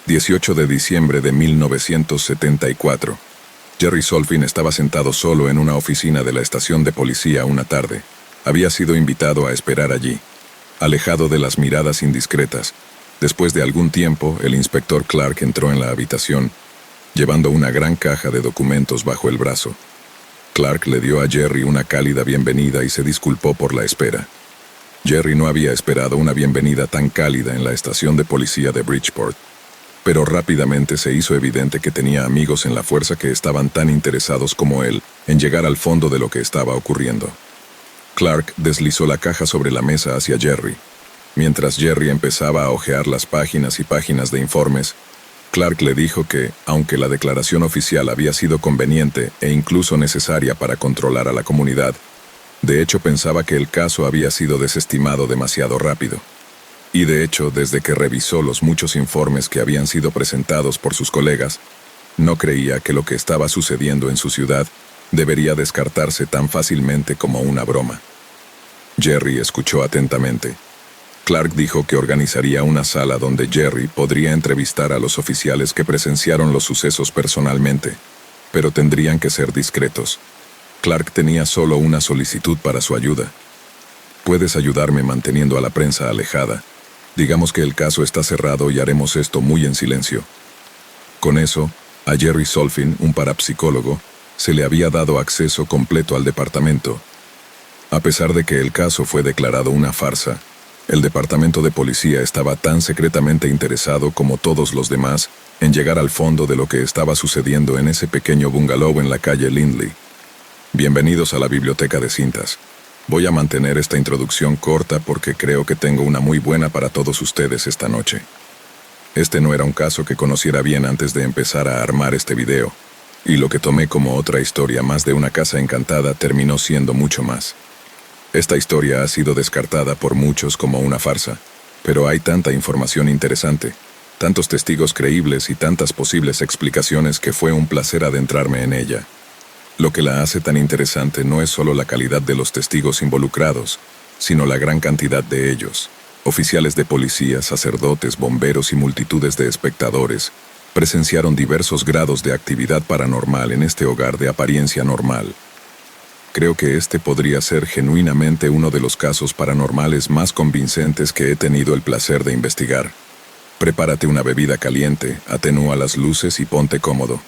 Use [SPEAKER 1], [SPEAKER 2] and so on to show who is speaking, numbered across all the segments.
[SPEAKER 1] 18 de diciembre de 1974. Jerry Solfin estaba sentado solo en una oficina de la estación de policía una tarde. Había sido invitado a esperar allí, alejado de las miradas indiscretas. Después de algún tiempo, el inspector Clark entró en la habitación, llevando una gran caja de documentos bajo el brazo. Clark le dio a Jerry una cálida bienvenida y se disculpó por la espera. Jerry no había esperado una bienvenida tan cálida en la estación de policía de Bridgeport, pero rápidamente se hizo evidente que tenía amigos en la fuerza que estaban tan interesados como él en llegar al fondo de lo que estaba ocurriendo. Clark deslizó la caja sobre la mesa hacia Jerry. Mientras Jerry empezaba a hojear las páginas y páginas de informes, Clark le dijo que, aunque la declaración oficial había sido conveniente e incluso necesaria para controlar a la comunidad, de hecho pensaba que el caso había sido desestimado demasiado rápido. Y de hecho, desde que revisó los muchos informes que habían sido presentados por sus colegas, no creía que lo que estaba sucediendo en su ciudad debería descartarse tan fácilmente como una broma. Jerry escuchó atentamente. Clark dijo que organizaría una sala donde Jerry podría entrevistar a los oficiales que presenciaron los sucesos personalmente, pero tendrían que ser discretos. Clark tenía solo una solicitud para su ayuda. «Puedes ayudarme manteniendo a la prensa alejada. Digamos que el caso está cerrado y haremos esto muy en silencio». Con eso, a Jerry Solfin, un parapsicólogo, se le había dado acceso completo al departamento. A pesar de que el caso fue declarado una farsa, el departamento de policía estaba tan secretamente interesado como todos los demás en llegar al fondo de lo que estaba sucediendo en ese pequeño bungalow en la calle Lindley. Bienvenidos a la biblioteca de cintas. Voy a mantener esta introducción corta porque creo que tengo una muy buena para todos ustedes esta noche. Este no era un caso que conociera bien antes de empezar a armar este video, y lo que tomé como otra historia más de una casa encantada terminó siendo mucho más. Esta historia ha sido descartada por muchos como una farsa, pero hay tanta información interesante, tantos testigos creíbles y tantas posibles explicaciones que fue un placer adentrarme en ella. Lo que la hace tan interesante no es solo la calidad de los testigos involucrados, sino la gran cantidad de ellos. Oficiales de policía, sacerdotes, bomberos y multitudes de espectadores presenciaron diversos grados de actividad paranormal en este hogar de apariencia normal. Creo que este podría ser genuinamente uno de los casos paranormales más convincentes que he tenido el placer de investigar. Prepárate una bebida caliente, atenúa las luces y ponte cómodo.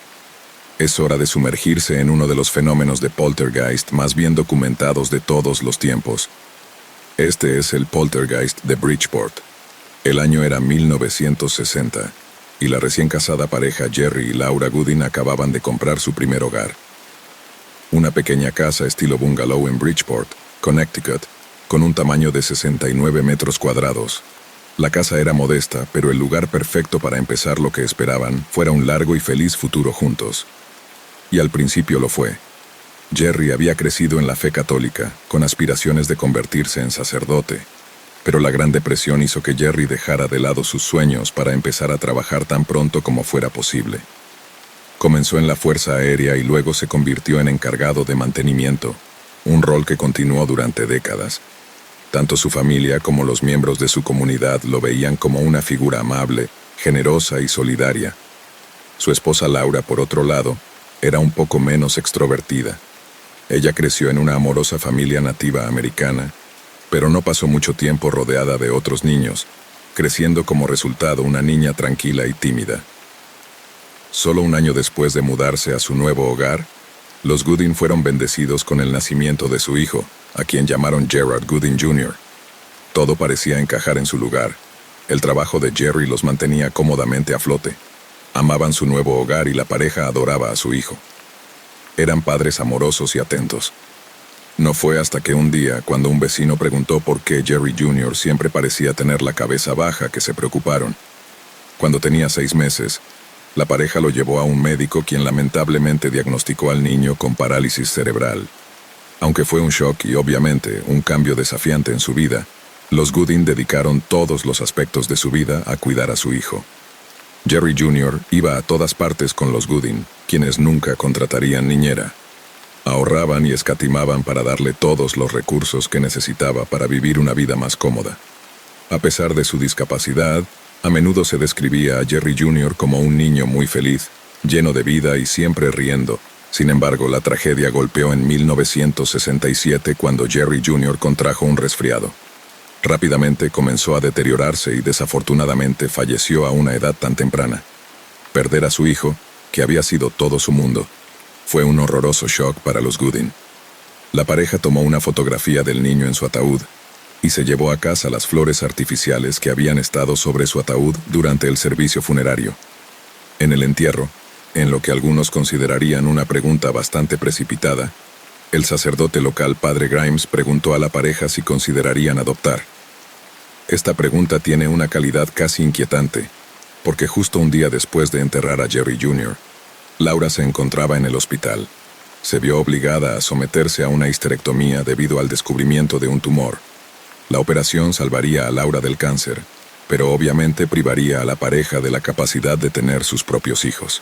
[SPEAKER 1] Es hora de sumergirse en uno de los fenómenos de poltergeist más bien documentados de todos los tiempos. Este es el poltergeist de Bridgeport. El año era 1960, y la recién casada pareja Jerry y Laura Goodin acababan de comprar su primer hogar. Una pequeña casa estilo bungalow en Bridgeport, Connecticut, con un tamaño de 69 metros cuadrados. La casa era modesta, pero el lugar perfecto para empezar lo que esperaban fuera un largo y feliz futuro juntos. Y al principio lo fue. Jerry había crecido en la fe católica, con aspiraciones de convertirse en sacerdote, pero la Gran Depresión hizo que Jerry dejara de lado sus sueños para empezar a trabajar tan pronto como fuera posible. Comenzó en la Fuerza Aérea y luego se convirtió en encargado de mantenimiento, un rol que continuó durante décadas. Tanto su familia como los miembros de su comunidad lo veían como una figura amable, generosa y solidaria. Su esposa Laura, por otro lado, era un poco menos extrovertida. Ella creció en una amorosa familia nativa americana, pero no pasó mucho tiempo rodeada de otros niños, creciendo como resultado una niña tranquila y tímida. Solo un año después de mudarse a su nuevo hogar, los Goodin fueron bendecidos con el nacimiento de su hijo, a quien llamaron Gerard Goodin Jr. Todo parecía encajar en su lugar. El trabajo de Jerry los mantenía cómodamente a flote. Amaban su nuevo hogar y la pareja adoraba a su hijo. Eran padres amorosos y atentos. No fue hasta que un día, cuando un vecino preguntó por qué Jerry Jr. siempre parecía tener la cabeza baja, que se preocuparon. Cuando tenía 6 meses, la pareja lo llevó a un médico quien lamentablemente diagnosticó al niño con parálisis cerebral. Aunque fue un shock y obviamente un cambio desafiante en su vida, los Goodin dedicaron todos los aspectos de su vida a cuidar a su hijo. Jerry Jr. iba a todas partes con los Goodin, quienes nunca contratarían niñera. Ahorraban y escatimaban para darle todos los recursos que necesitaba para vivir una vida más cómoda. A pesar de su discapacidad, A menudo se describía a Jerry Jr. como un niño muy feliz, lleno de vida y siempre riendo. Sin embargo, la tragedia golpeó en 1967 cuando Jerry Jr. contrajo un resfriado. Rápidamente comenzó a deteriorarse y desafortunadamente falleció a una edad tan temprana. Perder a su hijo, que había sido todo su mundo, fue un horroroso shock para los Gooding. La pareja tomó una fotografía del niño en su ataúd y se llevó a casa las flores artificiales que habían estado sobre su ataúd durante el servicio funerario. En el entierro, en lo que algunos considerarían una pregunta bastante precipitada, el sacerdote local Padre Grimes preguntó a la pareja si considerarían adoptar. Esta pregunta tiene una calidad casi inquietante, porque justo un día después de enterrar a Jerry Jr., Laura se encontraba en el hospital. Se vio obligada a someterse a una histerectomía debido al descubrimiento de un tumor. La operación salvaría a Laura del cáncer, pero obviamente privaría a la pareja de la capacidad de tener sus propios hijos.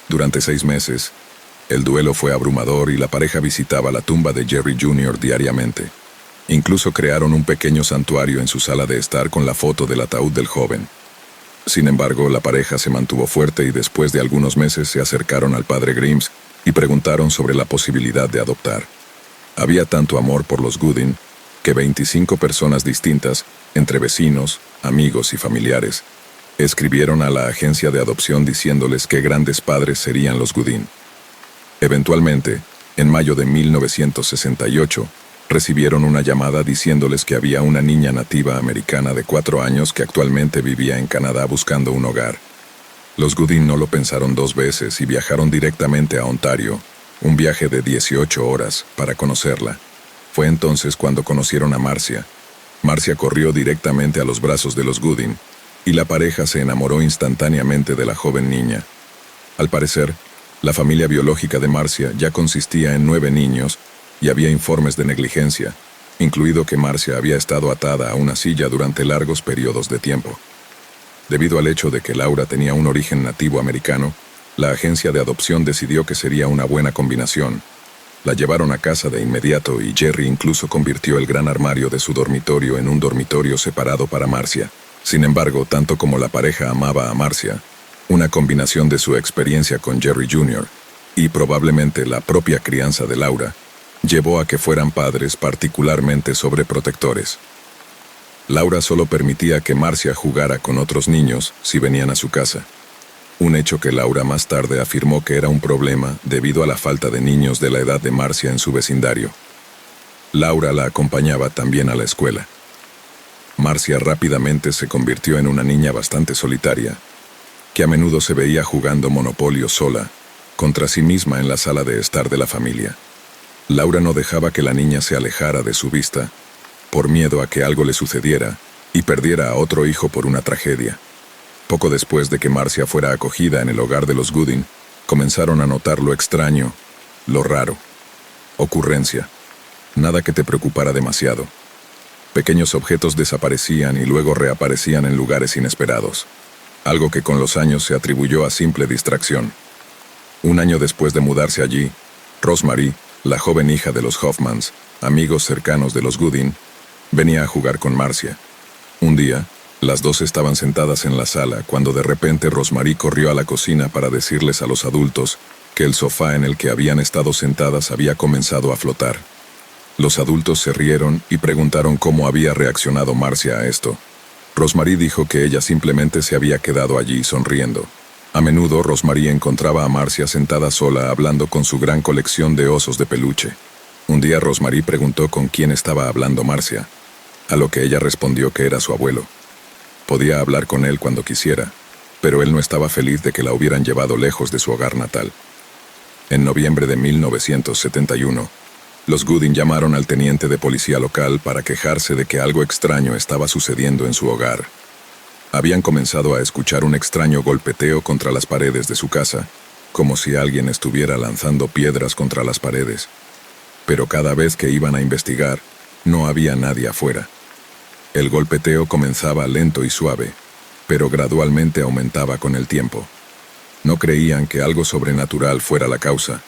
[SPEAKER 1] Durante 6 meses, el duelo fue abrumador y la pareja visitaba la tumba de Jerry Jr. diariamente. Incluso crearon un pequeño santuario en su sala de estar con la foto del ataúd del joven. Sin embargo, la pareja se mantuvo fuerte y después de algunos meses se acercaron al padre Grimes y preguntaron sobre la posibilidad de adoptar. Había tanto amor por los Gooding que 25 personas distintas, entre vecinos, amigos y familiares, escribieron a la agencia de adopción diciéndoles qué grandes padres serían los Gooding. Eventualmente, en mayo de 1968, recibieron una llamada diciéndoles que había una niña nativa americana de 4 años que actualmente vivía en Canadá buscando un hogar. Los Gooding no lo pensaron 2 veces y viajaron directamente a Ontario, un viaje de 18 horas, para conocerla. Fue entonces cuando conocieron a Marcia. Marcia corrió directamente a los brazos de los Gooding, y la pareja se enamoró instantáneamente de la joven niña. Al parecer, la familia biológica de Marcia ya consistía en 9 niños, y había informes de negligencia, incluido que Marcia había estado atada a una silla durante largos periodos de tiempo. Debido al hecho de que Laura tenía un origen nativo americano, la agencia de adopción decidió que sería una buena combinación. La llevaron a casa de inmediato y Jerry incluso convirtió el gran armario de su dormitorio en un dormitorio separado para Marcia. Sin embargo, tanto como la pareja amaba a Marcia, una combinación de su experiencia con Jerry Jr. y probablemente la propia crianza de Laura, llevó a que fueran padres particularmente sobreprotectores. Laura solo permitía que Marcia jugara con otros niños si venían a su casa. Un hecho que Laura más tarde afirmó que era un problema debido a la falta de niños de la edad de Marcia en su vecindario. Laura la acompañaba también a la escuela. Marcia rápidamente se convirtió en una niña bastante solitaria, que a menudo se veía jugando Monopolio sola, contra sí misma en la sala de estar de la familia. Laura no dejaba que la niña se alejara de su vista, por miedo a que algo le sucediera y perdiera a otro hijo por una tragedia. Poco después de que Marcia fuera acogida en el hogar de los Gooding, comenzaron a notar lo extraño, lo raro. Ocurrencia. Nada que te preocupara demasiado. Pequeños objetos desaparecían y luego reaparecían en lugares inesperados. Algo que con los años se atribuyó a simple distracción. Un año después de mudarse allí, Rosemary, la joven hija de los Hoffmans, amigos cercanos de los Gooding, venía a jugar con Marcia. Un día, las dos estaban sentadas en la sala cuando de repente Rosemary corrió a la cocina para decirles a los adultos que el sofá en el que habían estado sentadas había comenzado a flotar. Los adultos se rieron y preguntaron cómo había reaccionado Marcia a esto. Rosemary dijo que ella simplemente se había quedado allí sonriendo. A menudo Rosemary encontraba a Marcia sentada sola hablando con su gran colección de osos de peluche. Un día Rosemary preguntó con quién estaba hablando Marcia, a lo que ella respondió que era su abuelo. Podía hablar con él cuando quisiera, pero él no estaba feliz de que la hubieran llevado lejos de su hogar natal. En noviembre de 1971, los Gooding llamaron al teniente de policía local para quejarse de que algo extraño estaba sucediendo en su hogar. Habían comenzado a escuchar un extraño golpeteo contra las paredes de su casa, como si alguien estuviera lanzando piedras contra las paredes. Pero cada vez que iban a investigar, no había nadie afuera. El golpeteo comenzaba lento y suave, pero gradualmente aumentaba con el tiempo. No creían que algo sobrenatural fuera la causa.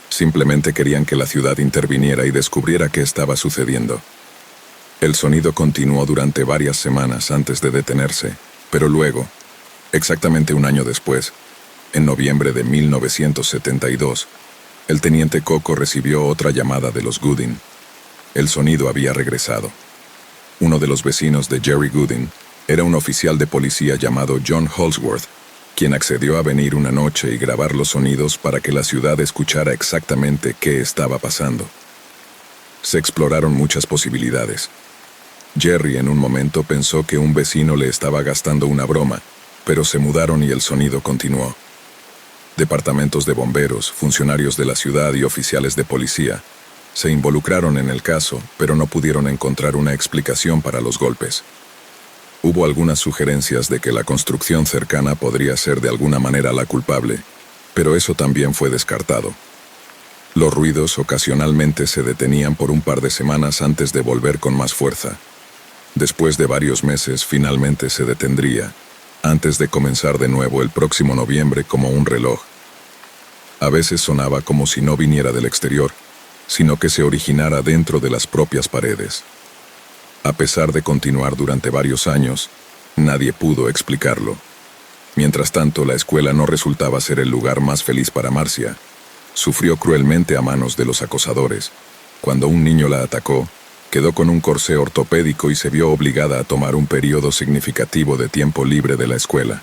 [SPEAKER 1] Simplemente querían que la ciudad interviniera y descubriera qué estaba sucediendo. El sonido continuó durante varias semanas antes de detenerse, Pero luego, exactamente un año después, en noviembre de 1972, el teniente Coco recibió otra llamada de los Gooding. El sonido había regresado. Uno de los vecinos de Jerry Gooding era un oficial de policía llamado John Holsworth, quien accedió a venir una noche y grabar los sonidos para que la ciudad escuchara exactamente qué estaba pasando. Se exploraron muchas posibilidades. Jerry en un momento pensó que un vecino le estaba gastando una broma, pero se mudaron y el sonido continuó. Departamentos de bomberos, funcionarios de la ciudad y oficiales de policía se involucraron en el caso, pero no pudieron encontrar una explicación para los golpes. Hubo algunas sugerencias de que la construcción cercana podría ser de alguna manera la culpable, pero eso también fue descartado. Los ruidos ocasionalmente se detenían por un par de semanas antes de volver con más fuerza. Después de varios meses finalmente se detendría, antes de comenzar de nuevo el próximo noviembre como un reloj. A veces sonaba como si no viniera del exterior, sino que se originara dentro de las propias paredes. A pesar de continuar durante varios años, nadie pudo explicarlo. Mientras tanto, la escuela no resultaba ser el lugar más feliz para Marcia. Sufrió cruelmente a manos de los acosadores. Cuando un niño la atacó, quedó con un corsé ortopédico y se vio obligada a tomar un periodo significativo de tiempo libre de la escuela.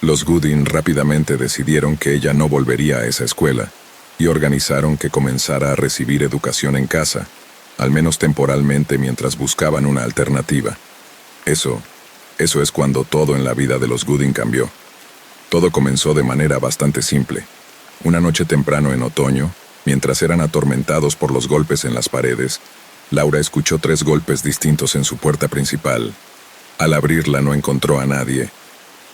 [SPEAKER 1] Los Gooding rápidamente decidieron que ella no volvería a esa escuela y organizaron que comenzara a recibir educación en casa, al menos temporalmente mientras buscaban una alternativa. Eso es cuando todo en la vida de los Gooding cambió. Todo comenzó de manera bastante simple. Una noche temprano en otoño, mientras eran atormentados por los golpes en las paredes, Laura escuchó 3 golpes distintos en su puerta principal. Al abrirla no encontró a nadie.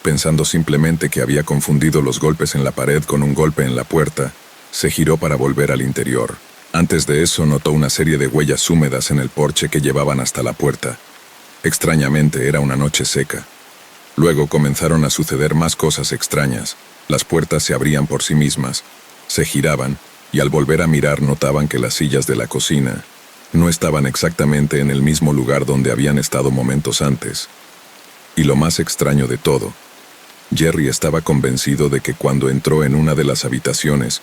[SPEAKER 1] Pensando simplemente que había confundido los golpes en la pared con un golpe en la puerta, se giró para volver al interior. Antes de eso notó una serie de huellas húmedas en el porche que llevaban hasta la puerta. Extrañamente era una noche seca. Luego comenzaron a suceder más cosas extrañas. Las puertas se abrían por sí mismas, se giraban, y al volver a mirar notaban que las sillas de la cocina no estaban exactamente en el mismo lugar donde habían estado momentos antes. Y lo más extraño de todo, Jerry estaba convencido de que cuando entró en una de las habitaciones,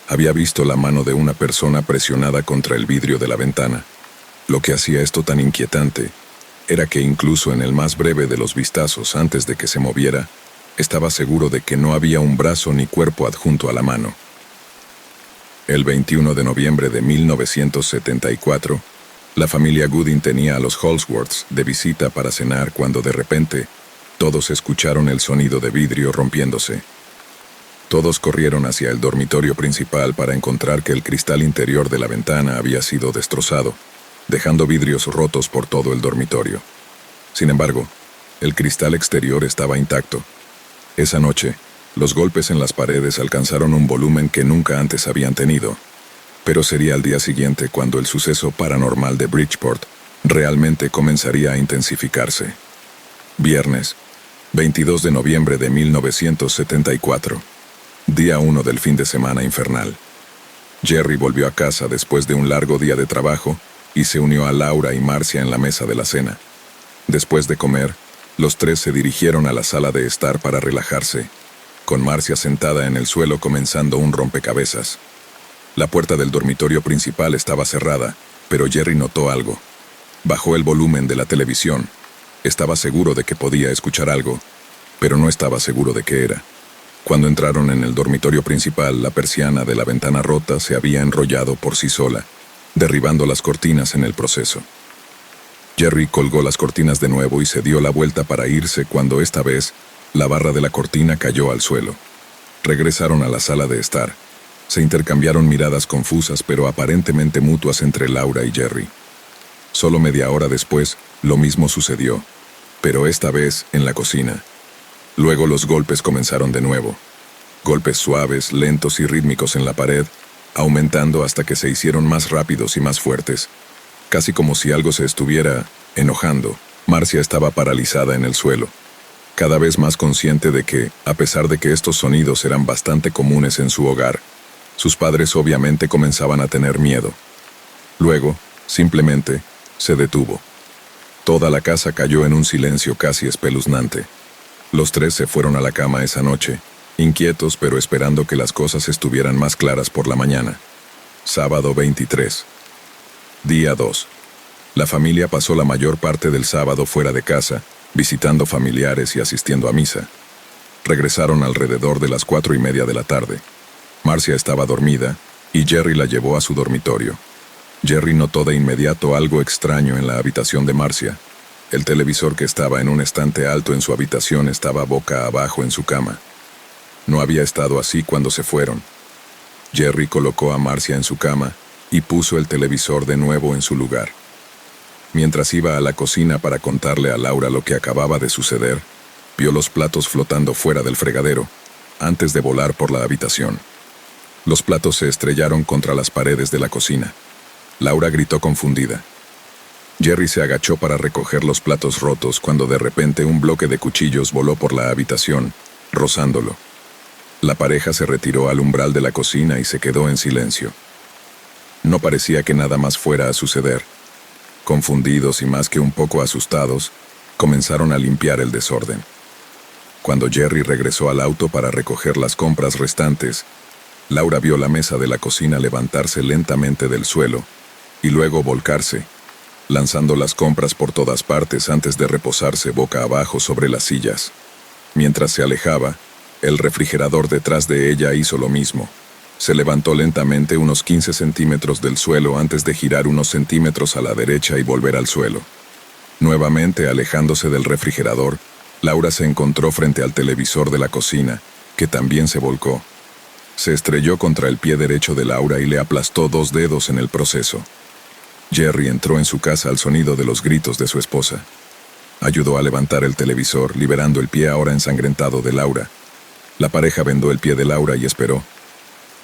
[SPEAKER 1] había visto la mano de una persona presionada contra el vidrio de la ventana. Lo que hacía esto tan inquietante era que incluso en el más breve de los vistazos antes de que se moviera, estaba seguro de que no había un brazo ni cuerpo adjunto a la mano. El 21 de noviembre de 1974, la familia Gooding tenía a los Holsworths de visita para cenar cuando de repente, todos escucharon el sonido de vidrio rompiéndose. Todos corrieron hacia el dormitorio principal para encontrar que el cristal interior de la ventana había sido destrozado, dejando vidrios rotos por todo el dormitorio. Sin embargo, el cristal exterior estaba intacto. Esa noche, los golpes en las paredes alcanzaron un volumen que nunca antes habían tenido. Pero sería al día siguiente cuando el suceso paranormal de Bridgeport realmente comenzaría a intensificarse. Viernes, 22 de noviembre de 1974. Día 1 del fin de semana infernal. Jerry volvió a casa después de un largo día de trabajo y se unió a Laura y Marcia en la mesa de la cena. Después de comer, los 3 se dirigieron a la sala de estar para relajarse, con Marcia sentada en el suelo comenzando un rompecabezas. La puerta del dormitorio principal estaba cerrada, pero Jerry notó algo. Bajó el volumen de la televisión. Estaba seguro de que podía escuchar algo, pero no estaba seguro de qué era. Cuando entraron en el dormitorio principal, la persiana de la ventana rota se había enrollado por sí sola, derribando las cortinas en el proceso. Jerry colgó las cortinas de nuevo y se dio la vuelta para irse cuando esta vez la barra de la cortina cayó al suelo. Regresaron a la sala de estar. Se intercambiaron miradas confusas pero aparentemente mutuas entre Laura y Jerry. Solo media hora después, lo mismo sucedió, pero esta vez en la cocina. Luego los golpes comenzaron de nuevo. Golpes suaves, lentos y rítmicos en la pared, aumentando hasta que se hicieron más rápidos y más fuertes. Casi como si algo se estuviera enojando. Marcia estaba paralizada en el suelo, cada vez más consciente de que, a pesar de que estos sonidos eran bastante comunes en su hogar, sus padres obviamente comenzaban a tener miedo. Luego, simplemente, se detuvo. Toda la casa cayó en un silencio casi espeluznante. Los tres se fueron a la cama esa noche, inquietos pero esperando que las cosas estuvieran más claras por la mañana. Sábado 23. Día 2. La familia pasó la mayor parte del sábado fuera de casa, visitando familiares y asistiendo a misa. Regresaron alrededor de las 4:30 de la tarde. Marcia estaba dormida, y Jerry la llevó a su dormitorio. Jerry notó de inmediato algo extraño en la habitación de Marcia. El televisor que estaba en un estante alto en su habitación estaba boca abajo en su cama. No había estado así cuando se fueron. Jerry colocó a Marcia en su cama y puso el televisor de nuevo en su lugar. Mientras iba a la cocina para contarle a Laura lo que acababa de suceder, vio los platos flotando fuera del fregadero, antes de volar por la habitación. Los platos se estrellaron contra las paredes de la cocina. Laura gritó confundida. Jerry se agachó para recoger los platos rotos cuando de repente un bloque de cuchillos voló por la habitación, rozándolo. La pareja se retiró al umbral de la cocina y se quedó en silencio. No parecía que nada más fuera a suceder. Confundidos y más que un poco asustados, comenzaron a limpiar el desorden. Cuando Jerry regresó al auto para recoger las compras restantes, Laura vio la mesa de la cocina levantarse lentamente del suelo y luego volcarse, lanzando las compras por todas partes antes de reposarse boca abajo sobre las sillas. Mientras se alejaba, el refrigerador detrás de ella hizo lo mismo. Se levantó lentamente unos 15 centímetros del suelo antes de girar unos centímetros a la derecha y volver al suelo. Nuevamente alejándose del refrigerador, Laura se encontró frente al televisor de la cocina, que también se volcó. Se estrelló contra el pie derecho de Laura y le aplastó 2 dedos en el proceso. Jerry entró en su casa al sonido de los gritos de su esposa. Ayudó a levantar el televisor, liberando el pie ahora ensangrentado de Laura. La pareja vendó el pie de Laura y esperó.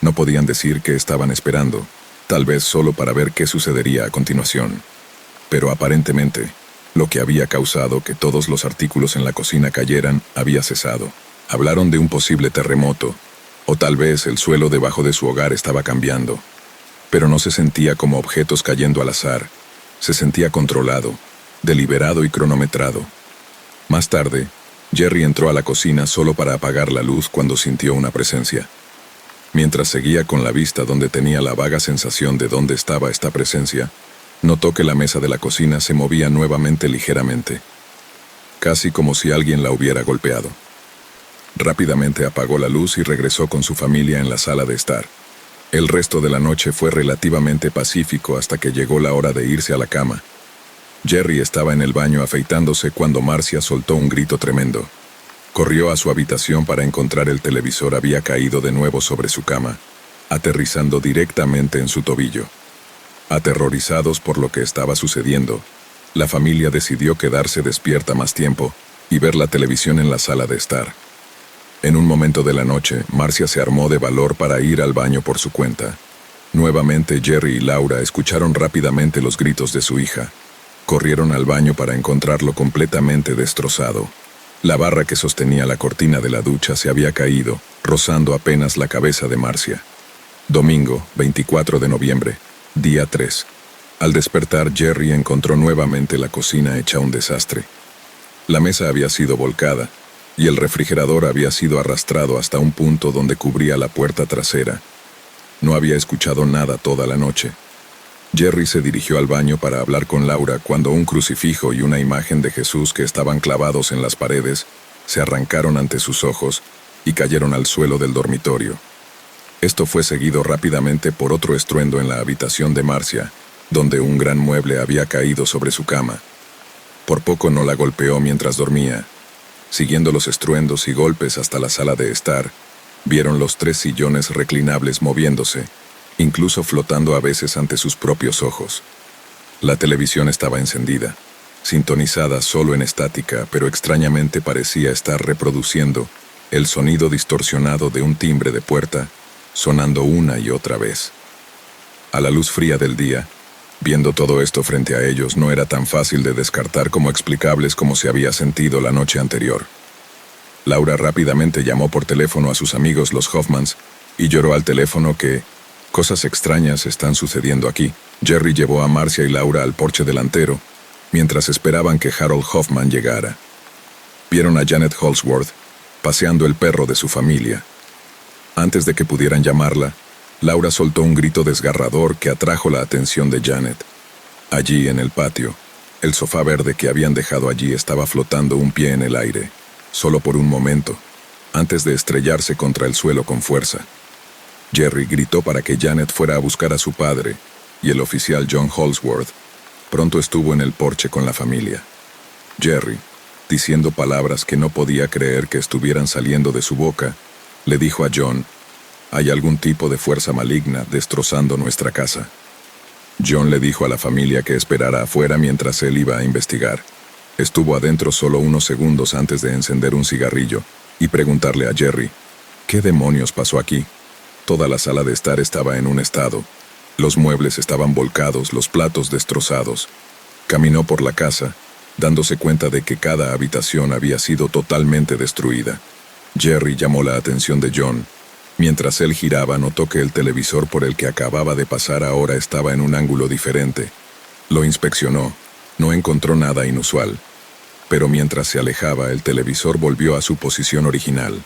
[SPEAKER 1] No podían decir qué estaban esperando, tal vez solo para ver qué sucedería a continuación. Pero aparentemente, lo que había causado que todos los artículos en la cocina cayeran había cesado. Hablaron de un posible terremoto, o tal vez el suelo debajo de su hogar estaba cambiando. Pero no se sentía como objetos cayendo al azar. Se sentía controlado, deliberado y cronometrado. Más tarde, Jerry entró a la cocina solo para apagar la luz cuando sintió una presencia. Mientras seguía con la vista donde tenía la vaga sensación de dónde estaba esta presencia, notó que la mesa de la cocina se movía nuevamente ligeramente, casi como si alguien la hubiera golpeado. Rápidamente apagó la luz y regresó con su familia en la sala de estar. El resto de la noche fue relativamente pacífico hasta que llegó la hora de irse a la cama. Jerry estaba en el baño afeitándose cuando Marcia soltó un grito tremendo. Corrió a su habitación para encontrar el televisor había caído de nuevo sobre su cama, aterrizando directamente en su tobillo. Aterrorizados por lo que estaba sucediendo, la familia decidió quedarse despierta más tiempo y ver la televisión en la sala de estar. En un momento de la noche, Marcia se armó de valor para ir al baño por su cuenta. Nuevamente Jerry y Laura escucharon rápidamente los gritos de su hija. Corrieron al baño para encontrarlo completamente destrozado. La barra que sostenía la cortina de la ducha se había caído, rozando apenas la cabeza de Marcia. Domingo, 24 de noviembre, día 3. Al despertar, Jerry encontró nuevamente la cocina hecha un desastre. La mesa había sido volcada, y el refrigerador había sido arrastrado hasta un punto donde cubría la puerta trasera. No había escuchado nada toda la noche. Jerry se dirigió al baño para hablar con Laura cuando un crucifijo y una imagen de Jesús que estaban clavados en las paredes se arrancaron ante sus ojos y cayeron al suelo del dormitorio. Esto fue seguido rápidamente por otro estruendo en la habitación de Marcia, donde un gran mueble había caído sobre su cama. Por poco no la golpeó mientras dormía. Siguiendo los estruendos y golpes hasta la sala de estar, vieron los 3 sillones reclinables moviéndose, incluso flotando a veces ante sus propios ojos. La televisión estaba encendida, sintonizada solo en estática, pero extrañamente parecía estar reproduciendo el sonido distorsionado de un timbre de puerta, sonando una y otra vez. A la luz fría del día, viendo todo esto frente a ellos, no era tan fácil de descartar como explicables como se había sentido la noche anterior. Laura rápidamente llamó por teléfono a sus amigos los Hoffmans y lloró al teléfono que cosas extrañas están sucediendo aquí. Jerry llevó a Marcia y Laura al porche delantero, mientras esperaban que Harold Hoffman llegara. Vieron a Janet Holsworth paseando el perro de su familia. Antes de que pudieran llamarla, Laura soltó un grito desgarrador que atrajo la atención de Janet. Allí, en el patio, el sofá verde que habían dejado allí estaba flotando un pie en el aire, solo por un momento, antes de estrellarse contra el suelo con fuerza. Jerry gritó para que Janet fuera a buscar a su padre, y el oficial John Holsworth pronto estuvo en el porche con la familia. Jerry, diciendo palabras que no podía creer que estuvieran saliendo de su boca, le dijo a John: «Hay algún tipo de fuerza maligna destrozando nuestra casa». John le dijo a la familia que esperara afuera mientras él iba a investigar. Estuvo adentro solo unos segundos antes de encender un cigarrillo y preguntarle a Jerry: «¿Qué demonios pasó aquí?». Toda la sala de estar estaba en un estado. Los muebles estaban volcados, los platos destrozados. Caminó por la casa, dándose cuenta de que cada habitación había sido totalmente destruida. Jerry llamó la atención de John. Mientras él giraba, notó que el televisor por el que acababa de pasar ahora estaba en un ángulo diferente. Lo inspeccionó. No encontró nada inusual. Pero mientras se alejaba, el televisor volvió a su posición original.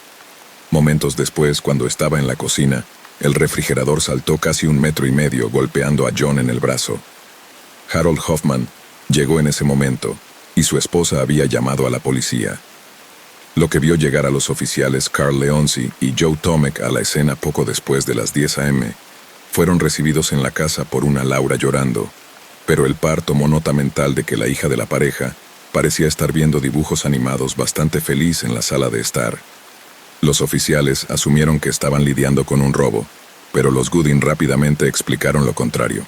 [SPEAKER 1] Momentos después, cuando estaba en la cocina, el refrigerador saltó casi 1,5 metros, golpeando a John en el brazo. Harold Hoffman llegó en ese momento, y su esposa había llamado a la policía. Lo que vio llegar a los oficiales Carl Leonzi y Joe Tomek a la escena poco después de las 10 a.m. fueron recibidos en la casa por una Laura llorando, pero el par tomó nota mental de que la hija de la pareja parecía estar viendo dibujos animados bastante feliz en la sala de estar. Los oficiales asumieron que estaban lidiando con un robo, pero los Gooding rápidamente explicaron lo contrario.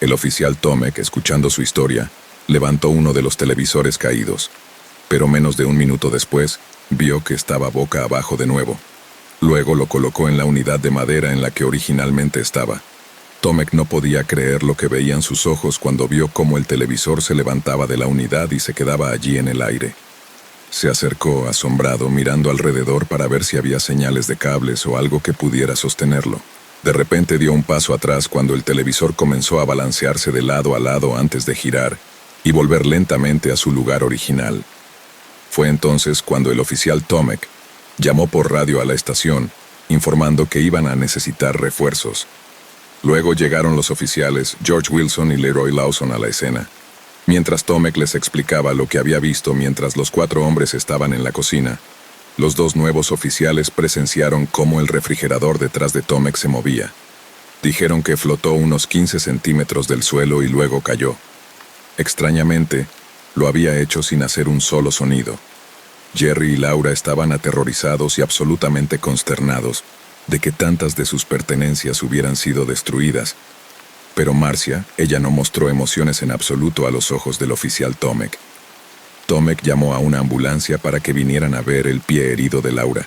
[SPEAKER 1] El oficial Tomek, escuchando su historia, levantó uno de los televisores caídos, pero menos de 1 minuto después, vio que estaba boca abajo de nuevo. Luego lo colocó en la unidad de madera en la que originalmente estaba. Tomek no podía creer lo que veían sus ojos cuando vio cómo el televisor se levantaba de la unidad y se quedaba allí en el aire. Se acercó, asombrado, mirando alrededor para ver si había señales de cables o algo que pudiera sostenerlo. De repente dio un paso atrás cuando el televisor comenzó a balancearse de lado a lado antes de girar y volver lentamente a su lugar original. Fue entonces cuando el oficial Tomek llamó por radio a la estación, informando que iban a necesitar refuerzos. Luego llegaron los oficiales George Wilson y Leroy Lawson a la escena. Mientras Tomek les explicaba lo que había visto mientras los 4 hombres estaban en la cocina, los 2 nuevos oficiales presenciaron cómo el refrigerador detrás de Tomek se movía. Dijeron que flotó unos 15 centímetros del suelo y luego cayó. Extrañamente, lo había hecho sin hacer un solo sonido. Jerry y Laura estaban aterrorizados y absolutamente consternados de que tantas de sus pertenencias hubieran sido destruidas. Pero Marcia, ella no mostró emociones en absoluto a los ojos del oficial Tomek. Tomek llamó a una ambulancia para que vinieran a ver el pie herido de Laura.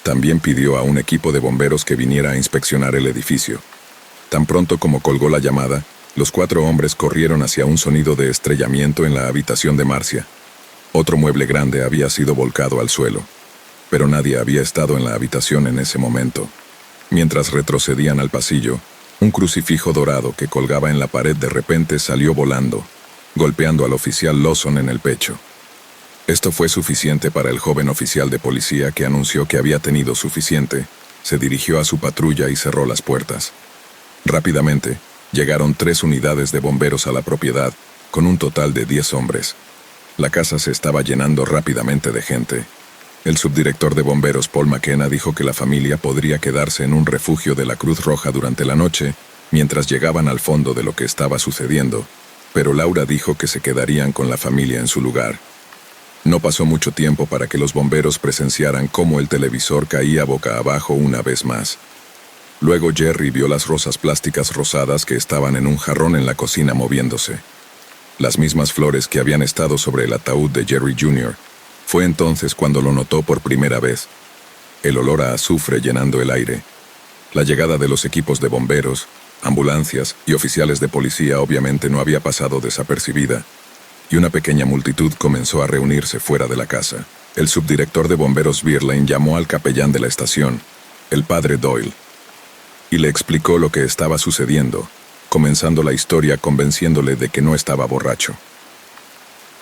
[SPEAKER 1] También pidió a un equipo de bomberos que viniera a inspeccionar el edificio. Tan pronto como colgó la llamada, los 4 hombres corrieron hacia un sonido de estrellamiento en la habitación de Marcia. Otro mueble grande había sido volcado al suelo, pero nadie había estado en la habitación en ese momento. Mientras retrocedían al pasillo, un crucifijo dorado que colgaba en la pared de repente salió volando, golpeando al oficial Lawson en el pecho. Esto fue suficiente para el joven oficial de policía, que anunció que había tenido suficiente. Se dirigió a su patrulla y cerró las puertas. Rápidamente, llegaron 3 unidades de bomberos a la propiedad, con un total de 10 hombres. La casa se estaba llenando rápidamente de gente. El subdirector de bomberos Paul McKenna dijo que la familia podría quedarse en un refugio de la Cruz Roja durante la noche, mientras llegaban al fondo de lo que estaba sucediendo, pero Laura dijo que se quedarían con la familia en su lugar. No pasó mucho tiempo para que los bomberos presenciaran cómo el televisor caía boca abajo una vez más. Luego Jerry vio las rosas plásticas rosadas que estaban en un jarrón en la cocina moviéndose. Las mismas flores que habían estado sobre el ataúd de Jerry Jr. Fue entonces cuando lo notó por primera vez. El olor a azufre llenando el aire. La llegada de los equipos de bomberos, ambulancias y oficiales de policía obviamente no había pasado desapercibida, y una pequeña multitud comenzó a reunirse fuera de la casa. El subdirector de bomberos Birlane llamó al capellán de la estación, el padre Doyle, y le explicó lo que estaba sucediendo, comenzando la historia convenciéndole de que no estaba borracho.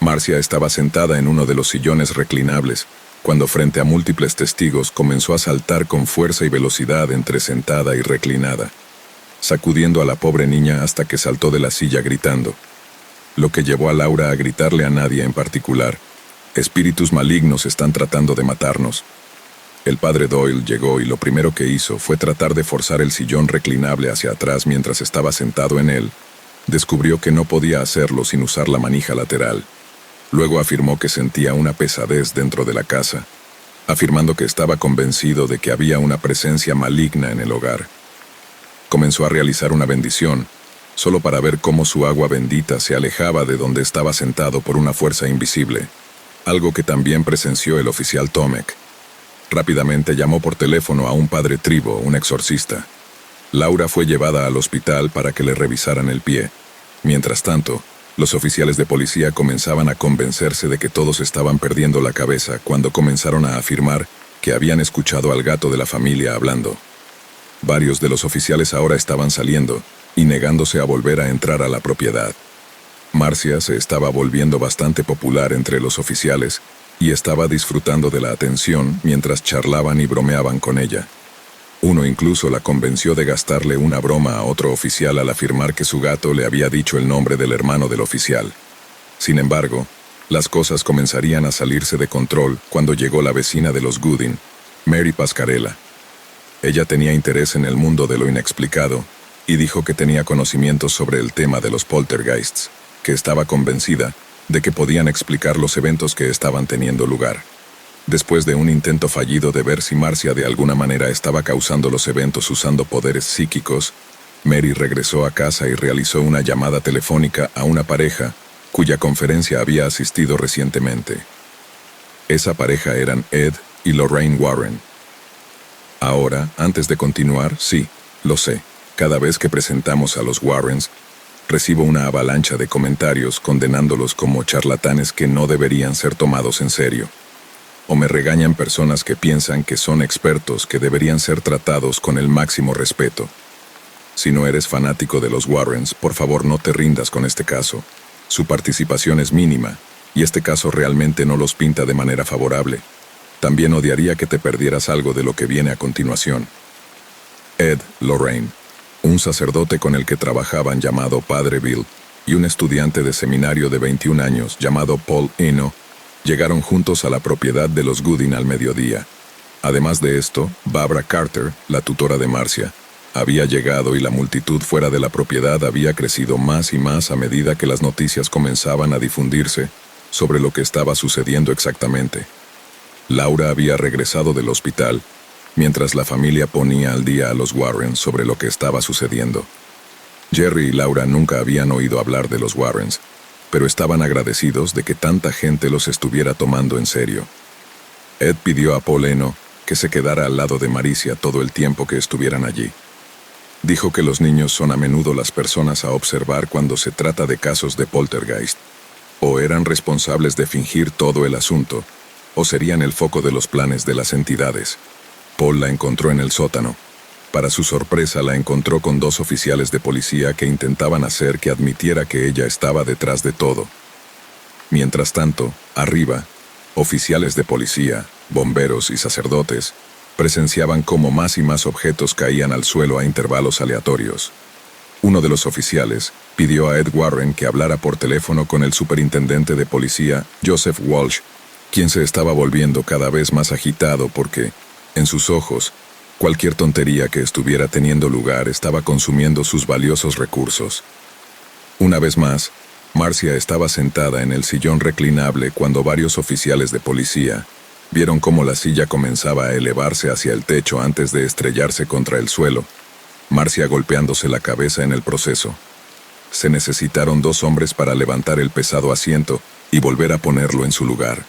[SPEAKER 1] Marcia estaba sentada en uno de los sillones reclinables, cuando frente a múltiples testigos comenzó a saltar con fuerza y velocidad entre sentada y reclinada, sacudiendo a la pobre niña hasta que saltó de la silla gritando. Lo que llevó a Laura a gritarle a nadie en particular: «Espíritus malignos están tratando de matarnos». El padre Doyle llegó y lo primero que hizo fue tratar de forzar el sillón reclinable hacia atrás mientras estaba sentado en él. Descubrió que no podía hacerlo sin usar la manija lateral. Luego afirmó que sentía una pesadez dentro de la casa, afirmando que estaba convencido de que había una presencia maligna en el hogar. Comenzó a realizar una bendición, solo para ver cómo su agua bendita se alejaba de donde estaba sentado por una fuerza invisible, algo que también presenció el oficial Tomek. Rápidamente llamó por teléfono a un padre Tribo, un exorcista. Laura fue llevada al hospital para que le revisaran el pie. Mientras tanto, los oficiales de policía comenzaban a convencerse de que todos estaban perdiendo la cabeza cuando comenzaron a afirmar que habían escuchado al gato de la familia hablando. Varios de los oficiales ahora estaban saliendo y negándose a volver a entrar a la propiedad. Marcia se estaba volviendo bastante popular entre los oficiales y estaba disfrutando de la atención mientras charlaban y bromeaban con ella. Uno incluso la convenció de gastarle una broma a otro oficial al afirmar que su gato le había dicho el nombre del hermano del oficial. Sin embargo, las cosas comenzarían a salirse de control cuando llegó la vecina de los Goodin, Mary Pascarella. Ella tenía interés en el mundo de lo inexplicado y dijo que tenía conocimientos sobre el tema de los poltergeists, que estaba convencida de que podían explicar los eventos que estaban teniendo lugar. Después de un intento fallido de ver si Marcia de alguna manera estaba causando los eventos usando poderes psíquicos, Mary regresó a casa y realizó una llamada telefónica a una pareja cuya conferencia había asistido recientemente. Esa pareja eran Ed y Lorraine Warren. Ahora, antes de continuar, sí, lo sé, cada vez que presentamos a los Warrens, recibo una avalancha de comentarios condenándolos como charlatanes que no deberían ser tomados en serio. O me regañan personas que piensan que son expertos que deberían ser tratados con el máximo respeto. Si no eres fanático de los Warrens, por favor no te rindas con este caso. Su participación es mínima, y este caso realmente no los pinta de manera favorable. También odiaría que te perdieras algo de lo que viene a continuación. Ed Lorraine, un sacerdote con el que trabajaban llamado Padre Bill, y un estudiante de seminario de 21 años llamado Paul Eno, llegaron juntos a la propiedad de los Goodin al mediodía. Además de esto, Barbara Carter, la tutora de Marcia, había llegado y la multitud fuera de la propiedad había crecido más y más a medida que las noticias comenzaban a difundirse sobre lo que estaba sucediendo exactamente. Laura había regresado del hospital, mientras la familia ponía al día a los Warren sobre lo que estaba sucediendo. Jerry y Laura nunca habían oído hablar de los Warrens, pero estaban agradecidos de que tanta gente los estuviera tomando en serio. Ed pidió a Paul Eno que se quedara al lado de Marcia todo el tiempo que estuvieran allí. Dijo que los niños son a menudo las personas a observar cuando se trata de casos de poltergeist. O eran responsables de fingir todo el asunto, o serían el foco de los planes de las entidades. Paul la encontró en el sótano. Para su sorpresa, la encontró con dos oficiales de policía que intentaban hacer que admitiera que ella estaba detrás de todo. Mientras tanto, arriba, oficiales de policía, bomberos y sacerdotes presenciaban cómo más y más objetos caían al suelo a intervalos aleatorios. Uno de los oficiales pidió a Ed Warren que hablara por teléfono con el superintendente de policía, Joseph Walsh, quien se estaba volviendo cada vez más agitado porque, en sus ojos, cualquier tontería que estuviera teniendo lugar estaba consumiendo sus valiosos recursos. Una vez más, Marcia estaba sentada en el sillón reclinable cuando varios oficiales de policía vieron cómo la silla comenzaba a elevarse hacia el techo antes de estrellarse contra el suelo, Marcia golpeándose la cabeza en el proceso. Se necesitaron 2 hombres para levantar el pesado asiento y volver a ponerlo en su lugar.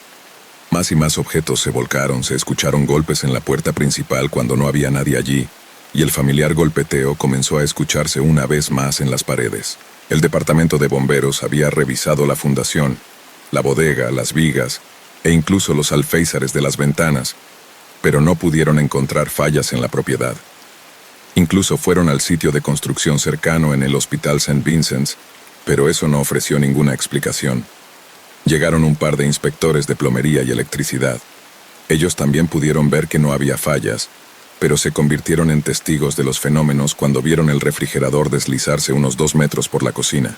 [SPEAKER 1] Más y más objetos se volcaron, se escucharon golpes en la puerta principal cuando no había nadie allí, y el familiar golpeteo comenzó a escucharse una vez más en las paredes. El departamento de bomberos había revisado la fundación, la bodega, las vigas, e incluso los alféizares de las ventanas, pero no pudieron encontrar fallas en la propiedad. Incluso fueron al sitio de construcción cercano en el Hospital St. Vincent's, pero eso no ofreció ninguna explicación. Llegaron un par de inspectores de plomería y electricidad. Ellos también pudieron ver que no había fallas, pero se convirtieron en testigos de los fenómenos cuando vieron el refrigerador deslizarse unos 2 metros por la cocina.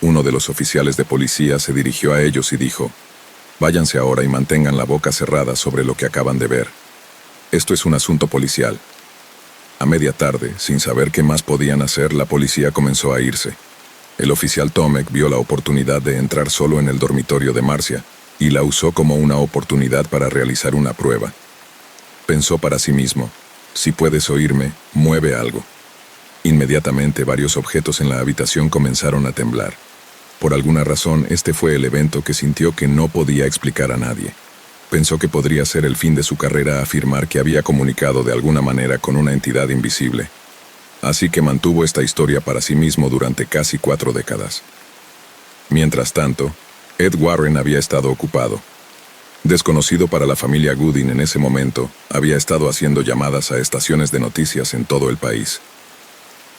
[SPEAKER 1] Uno de los oficiales de policía se dirigió a ellos y dijo: «Váyanse ahora y mantengan la boca cerrada sobre lo que acaban de ver. Esto es un asunto policial». A media tarde, sin saber qué más podían hacer, la policía comenzó a irse. El oficial Tomek vio la oportunidad de entrar solo en el dormitorio de Marcia y la usó como una oportunidad para realizar una prueba. Pensó para sí mismo: «Si puedes oírme, mueve algo». Inmediatamente varios objetos en la habitación comenzaron a temblar. Por alguna razón, este fue el evento que sintió que no podía explicar a nadie. Pensó que podría ser el fin de su carrera afirmar que había comunicado de alguna manera con una entidad invisible. Así que mantuvo esta historia para sí mismo durante casi 4 décadas. Mientras tanto, Ed Warren había estado ocupado. Desconocido para la familia Gooding en ese momento, había estado haciendo llamadas a estaciones de noticias en todo el país.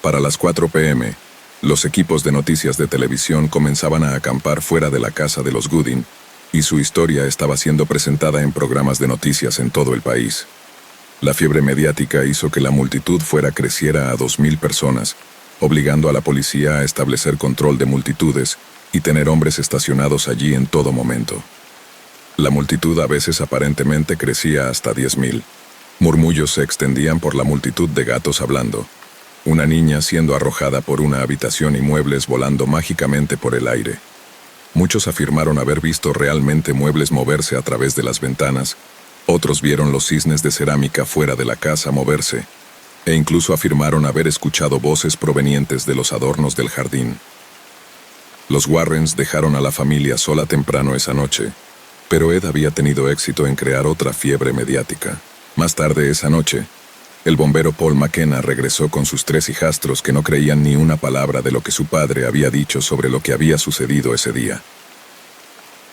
[SPEAKER 1] Para las 4 p.m., los equipos de noticias de televisión comenzaban a acampar fuera de la casa de los Gooding, y su historia estaba siendo presentada en programas de noticias en todo el país. La fiebre mediática hizo que la multitud creciera a 2,000 personas, obligando a la policía a establecer control de multitudes y tener hombres estacionados allí en todo momento. La multitud a veces aparentemente crecía hasta 10,000. Murmullos se extendían por la multitud de gatos hablando. Una niña siendo arrojada por una habitación y muebles volando mágicamente por el aire. Muchos afirmaron haber visto realmente muebles moverse a través de las ventanas. Otros vieron los cisnes de cerámica fuera de la casa moverse, e incluso afirmaron haber escuchado voces provenientes de los adornos del jardín. Los Warrens dejaron a la familia sola temprano esa noche, pero Ed había tenido éxito en crear otra fiebre mediática. Más tarde esa noche, el bombero Paul McKenna regresó con sus 3 hijastros que no creían ni una palabra de lo que su padre había dicho sobre lo que había sucedido ese día.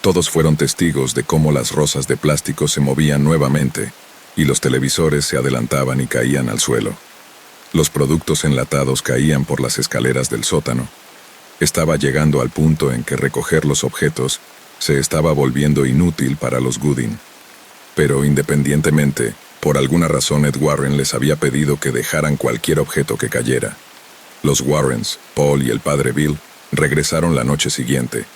[SPEAKER 1] Todos fueron testigos de cómo las rosas de plástico se movían nuevamente, y los televisores se adelantaban y caían al suelo. Los productos enlatados caían por las escaleras del sótano. Estaba llegando al punto en que recoger los objetos se estaba volviendo inútil para los Gooding. Pero independientemente, por alguna razón Ed Warren les había pedido que dejaran cualquier objeto que cayera. Los Warrens, Paul y el padre Bill, regresaron la noche siguiente.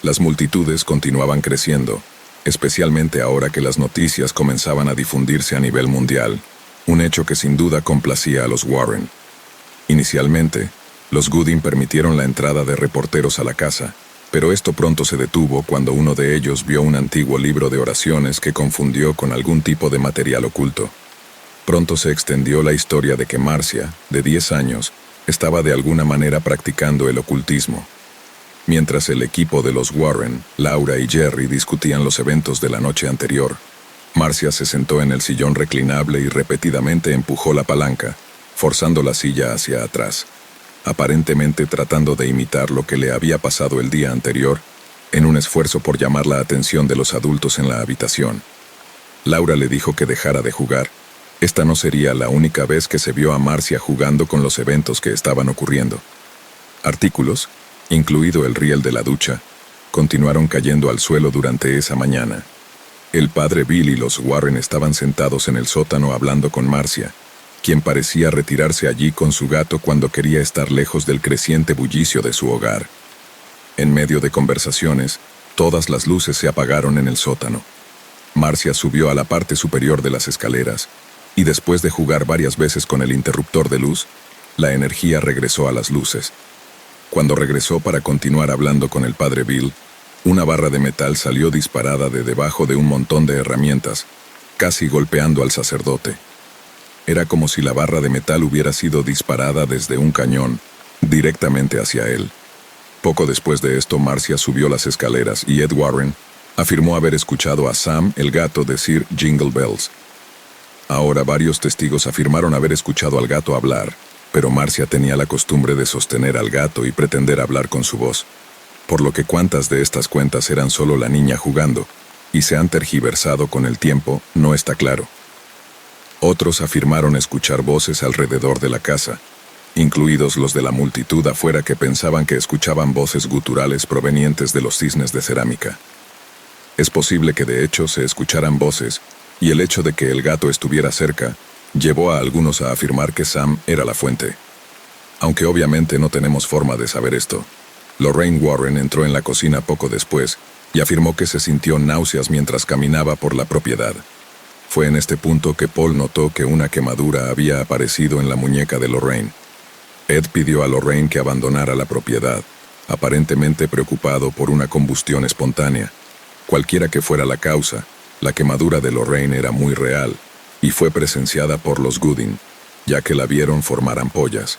[SPEAKER 1] Las multitudes continuaban creciendo, especialmente ahora que las noticias comenzaban a difundirse a nivel mundial, un hecho que sin duda complacía a los Warren. Inicialmente, los Gooding permitieron la entrada de reporteros a la casa, pero esto pronto se detuvo cuando uno de ellos vio un antiguo libro de oraciones que confundió con algún tipo de material oculto. Pronto se extendió la historia de que Marcia, de 10 años, estaba de alguna manera practicando el ocultismo. Mientras el equipo de los Warren, Laura y Jerry discutían los eventos de la noche anterior, Marcia se sentó en el sillón reclinable y repetidamente empujó la palanca, forzando la silla hacia atrás, aparentemente tratando de imitar lo que le había pasado el día anterior, en un esfuerzo por llamar la atención de los adultos en la habitación. Laura le dijo que dejara de jugar. Esta no sería la única vez que se vio a Marcia jugando con los eventos que estaban ocurriendo. Artículos, incluido el riel de la ducha, continuaron cayendo al suelo durante esa mañana. El padre Bill y los Warren estaban sentados en el sótano hablando con Marcia, quien parecía retirarse allí con su gato cuando quería estar lejos del creciente bullicio de su hogar. En medio de conversaciones, todas las luces se apagaron en el sótano. Marcia subió a la parte superior de las escaleras, y después de jugar varias veces con el interruptor de luz, la energía regresó a las luces. Cuando regresó para continuar hablando con el padre Bill, una barra de metal salió disparada de debajo de un montón de herramientas, casi golpeando al sacerdote. Era como si la barra de metal hubiera sido disparada desde un cañón, directamente hacia él. Poco después de esto, Marcia subió las escaleras y Ed Warren afirmó haber escuchado a Sam, el gato, decir Jingle Bells. Ahora varios testigos afirmaron haber escuchado al gato hablar, pero Marcia tenía la costumbre de sostener al gato y pretender hablar con su voz, por lo que cuántas de estas cuentas eran solo la niña jugando, y se han tergiversado con el tiempo, no está claro. Otros afirmaron escuchar voces alrededor de la casa, incluidos los de la multitud afuera que pensaban que escuchaban voces guturales provenientes de los cisnes de cerámica. Es posible que de hecho se escucharan voces, y el hecho de que el gato estuviera cerca llevó a algunos a afirmar que Sam era la fuente. Aunque obviamente no tenemos forma de saber esto. Lorraine Warren entró en la cocina poco después y afirmó que se sintió náuseas mientras caminaba por la propiedad. Fue en este punto que Paul notó que una quemadura había aparecido en la muñeca de Lorraine. Ed pidió a Lorraine que abandonara la propiedad, aparentemente preocupado por una combustión espontánea. Cualquiera que fuera la causa, la quemadura de Lorraine era muy real y fue presenciada por los Gooding, ya que la vieron formar ampollas.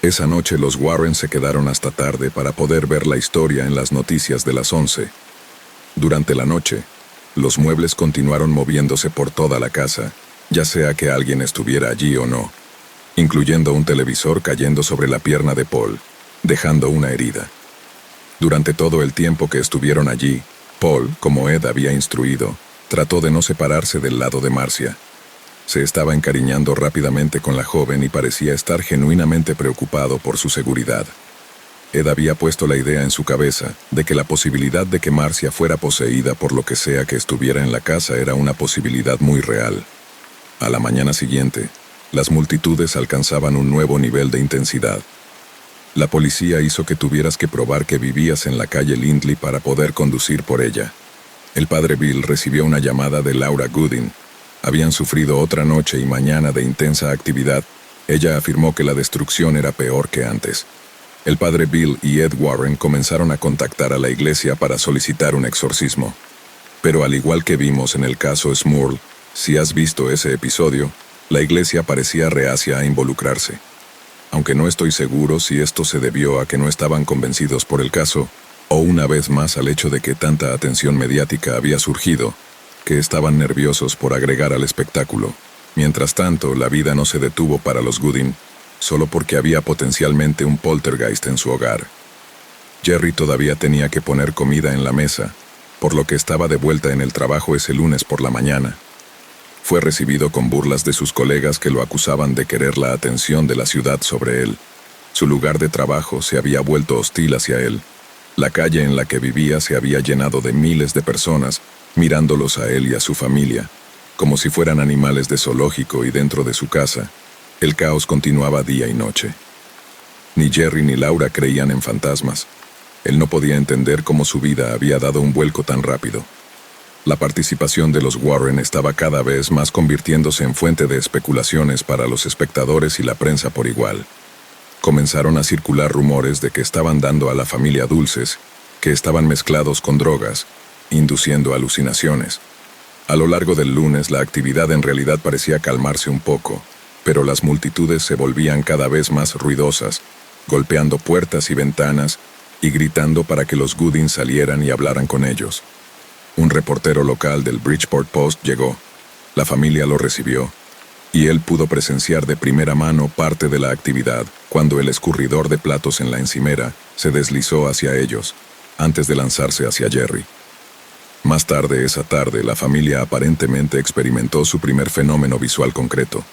[SPEAKER 1] Esa noche los Warren se quedaron hasta tarde para poder ver la historia en las noticias de las 11. Durante la noche, los muebles continuaron moviéndose por toda la casa, ya sea que alguien estuviera allí o no, incluyendo un televisor cayendo sobre la pierna de Paul, dejando una herida. Durante todo el tiempo que estuvieron allí, Paul, como Ed había instruido, trató de no separarse del lado de Marcia. Se estaba encariñando rápidamente con la joven y parecía estar genuinamente preocupado por su seguridad. Ed había puesto la idea en su cabeza de que la posibilidad de que Marcia fuera poseída por lo que sea que estuviera en la casa era una posibilidad muy real. A la mañana siguiente, las multitudes alcanzaban un nuevo nivel de intensidad. La policía hizo que tuvieras que probar que vivías en la calle Lindley para poder conducir por ella. El padre Bill recibió una llamada de Laura Gooding. Habían sufrido otra noche y mañana de intensa actividad. Ella afirmó que la destrucción era peor que antes. El padre Bill y Ed Warren comenzaron a contactar a la iglesia para solicitar un exorcismo. Pero al igual que vimos en el caso Smurl, si has visto ese episodio, la iglesia parecía reacia a involucrarse. Aunque no estoy seguro si esto se debió a que no estaban convencidos por el caso, o una vez más al hecho de que tanta atención mediática había surgido, que estaban nerviosos por agregar al espectáculo. Mientras tanto, la vida no se detuvo para los Gooding, solo porque había potencialmente un poltergeist en su hogar. Jerry todavía tenía que poner comida en la mesa, por lo que estaba de vuelta en el trabajo ese lunes por la mañana. Fue recibido con burlas de sus colegas que lo acusaban de querer la atención de la ciudad sobre él. Su lugar de trabajo se había vuelto hostil hacia él. La calle en la que vivía se había llenado de miles de personas, mirándolos a él y a su familia, como si fueran animales de zoológico, y dentro de su casa, el caos continuaba día y noche. Ni Jerry ni Laura creían en fantasmas. Él no podía entender cómo su vida había dado un vuelco tan rápido. La participación de los Warren estaba cada vez más convirtiéndose en fuente de especulaciones para los espectadores y la prensa por igual. Comenzaron a circular rumores de que estaban dando a la familia dulces, que estaban mezclados con drogas, induciendo alucinaciones. A lo largo del lunes la actividad en realidad parecía calmarse un poco, pero las multitudes se volvían cada vez más ruidosas, golpeando puertas y ventanas y gritando para que los Gooding salieran y hablaran con ellos. Un reportero local del Bridgeport Post llegó. La familia lo recibió, y él pudo presenciar de primera mano parte de la actividad cuando el escurridor de platos en la encimera se deslizó hacia ellos, antes de lanzarse hacia Jerry. Más tarde esa tarde, la familia aparentemente experimentó su primer fenómeno visual concreto,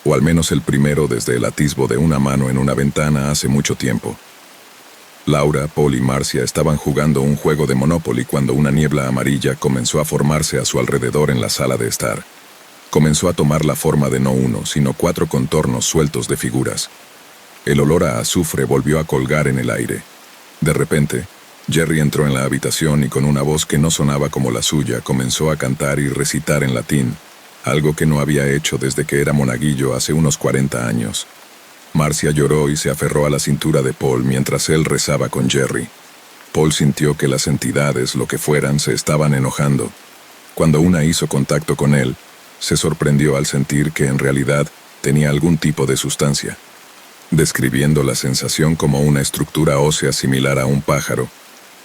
[SPEAKER 1] o al menos el primero desde el atisbo de una mano en una ventana hace mucho tiempo. Laura, Paul y Marcia estaban jugando un juego de Monopoly cuando una niebla amarilla comenzó a formarse a su alrededor en la sala de estar. Comenzó a tomar la forma de no uno, sino 4 contornos sueltos de figuras. El olor a azufre volvió a colgar en el aire. De repente, Jerry entró en la habitación y con una voz que no sonaba como la suya comenzó a cantar y recitar en latín, algo que no había hecho desde que era monaguillo hace unos 40 años. Marcia lloró y se aferró a la cintura de Paul mientras él rezaba con Jerry. Paul sintió que las entidades, lo que fueran, se estaban enojando. Cuando una hizo contacto con él, se sorprendió al sentir que en realidad tenía algún tipo de sustancia. Describiendo la sensación como una estructura ósea similar a un pájaro,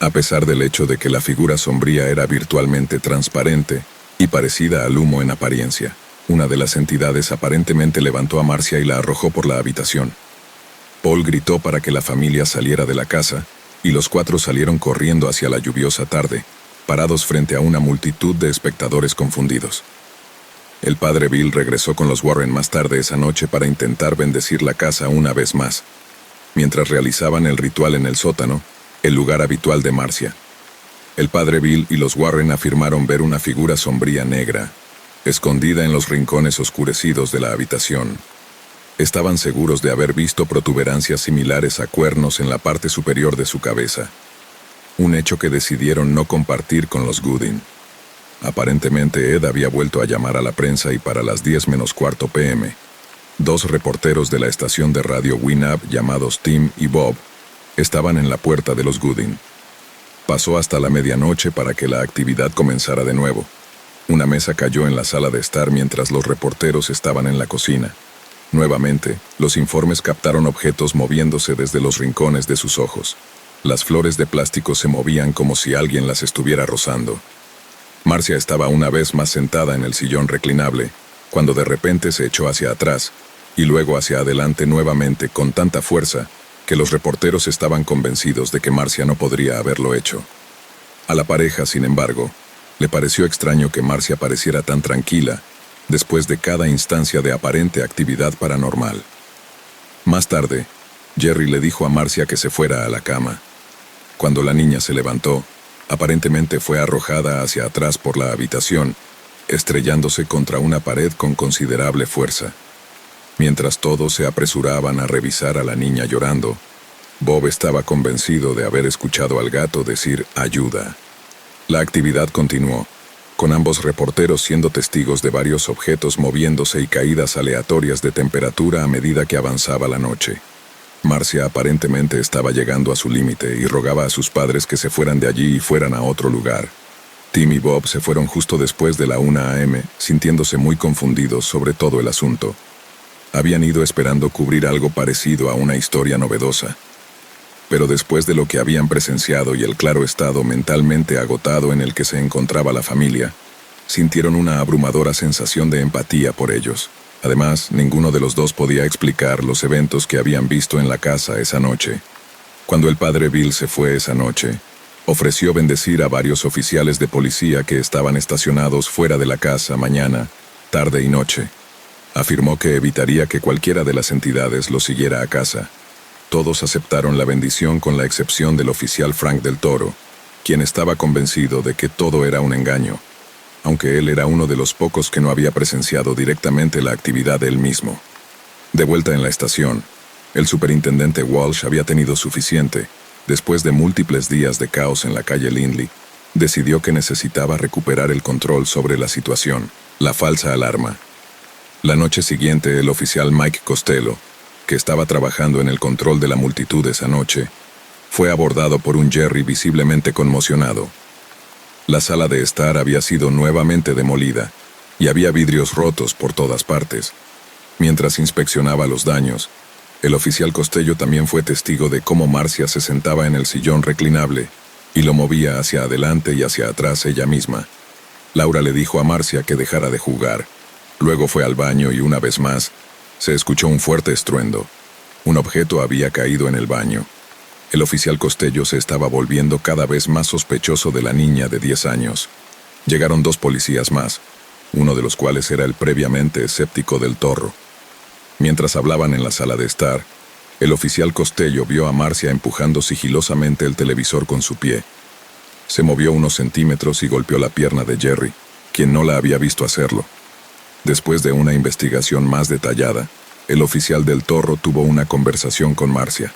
[SPEAKER 1] a pesar del hecho de que la figura sombría era virtualmente transparente y parecida al humo en apariencia. Una de las entidades aparentemente levantó a Marcia y la arrojó por la habitación. Paul gritó para que la familia saliera de la casa, y los 4 salieron corriendo hacia la lluviosa tarde, parados frente a una multitud de espectadores confundidos. El padre Bill regresó con los Warren más tarde esa noche para intentar bendecir la casa una vez más, mientras realizaban el ritual en el sótano, el lugar habitual de Marcia. El padre Bill y los Warren afirmaron ver una figura sombría negra, escondida en los rincones oscurecidos de la habitación. Estaban seguros de haber visto protuberancias similares a cuernos en la parte superior de su cabeza, un hecho que decidieron no compartir con los Gooding. Aparentemente Ed había vuelto a llamar a la prensa y para las 10:15 p.m., dos reporteros de la estación de radio Winab llamados Tim y Bob estaban en la puerta de los Gooding. Pasó hasta la medianoche para que la actividad comenzara de nuevo. Una mesa cayó en la sala de estar mientras los reporteros estaban en la cocina. Nuevamente, los informes captaron objetos moviéndose desde los rincones de sus ojos. Las flores de plástico se movían como si alguien las estuviera rozando. Marcia estaba una vez más sentada en el sillón reclinable, cuando de repente se echó hacia atrás, y luego hacia adelante nuevamente con tanta fuerza, que los reporteros estaban convencidos de que Marcia no podría haberlo hecho. A la pareja, sin embargo, le pareció extraño que Marcia pareciera tan tranquila, después de cada instancia de aparente actividad paranormal. Más tarde, Jerry le dijo a Marcia que se fuera a la cama. Cuando la niña se levantó, aparentemente fue arrojada hacia atrás por la habitación, estrellándose contra una pared con considerable fuerza. Mientras todos se apresuraban a revisar a la niña llorando, Bob estaba convencido de haber escuchado al gato decir «ayuda». La actividad continuó, con ambos reporteros siendo testigos de varios objetos moviéndose y caídas aleatorias de temperatura a medida que avanzaba la noche. Marcia aparentemente estaba llegando a su límite y rogaba a sus padres que se fueran de allí y fueran a otro lugar. Tim y Bob se fueron justo después de la 1 a.m., sintiéndose muy confundidos sobre todo el asunto. Habían ido esperando cubrir algo parecido a una historia novedosa. Pero después de lo que habían presenciado y el claro estado mentalmente agotado en el que se encontraba la familia, sintieron una abrumadora sensación de empatía por ellos. Además, ninguno de los dos podía explicar los eventos que habían visto en la casa esa noche. Cuando el padre Bill se fue esa noche, ofreció bendecir a varios oficiales de policía que estaban estacionados fuera de la casa mañana, tarde y noche. Afirmó que evitaría que cualquiera de las entidades lo siguiera a casa. Todos aceptaron la bendición con la excepción del oficial Frank del Toro, quien estaba convencido de que todo era un engaño, aunque él era uno de los pocos que no había presenciado directamente la actividad él mismo. De vuelta en la estación, el superintendente Walsh había tenido suficiente. Después de múltiples días de caos en la calle Lindley, decidió que necesitaba recuperar el control sobre la situación, la falsa alarma. La noche siguiente, el oficial Mike Costello, que estaba trabajando en el control de la multitud esa noche, fue abordado por un Jerry visiblemente conmocionado. La sala de estar había sido nuevamente demolida, y había vidrios rotos por todas partes. Mientras inspeccionaba los daños, el oficial Costello también fue testigo de cómo Marcia se sentaba en el sillón reclinable y lo movía hacia adelante y hacia atrás ella misma. Laura le dijo a Marcia que dejara de jugar. Luego fue al baño y una vez más, se escuchó un fuerte estruendo. Un objeto había caído en el baño. El oficial Costello se estaba volviendo cada vez más sospechoso de la niña de 10 años. Llegaron 2 policías más, uno de los cuales era el previamente escéptico del Toro. Mientras hablaban en la sala de estar, el oficial Costello vio a Marcia empujando sigilosamente el televisor con su pie. Se movió unos centímetros y golpeó la pierna de Jerry, quien no la había visto hacerlo. Después de una investigación más detallada, el oficial del Toro tuvo una conversación con Marcia.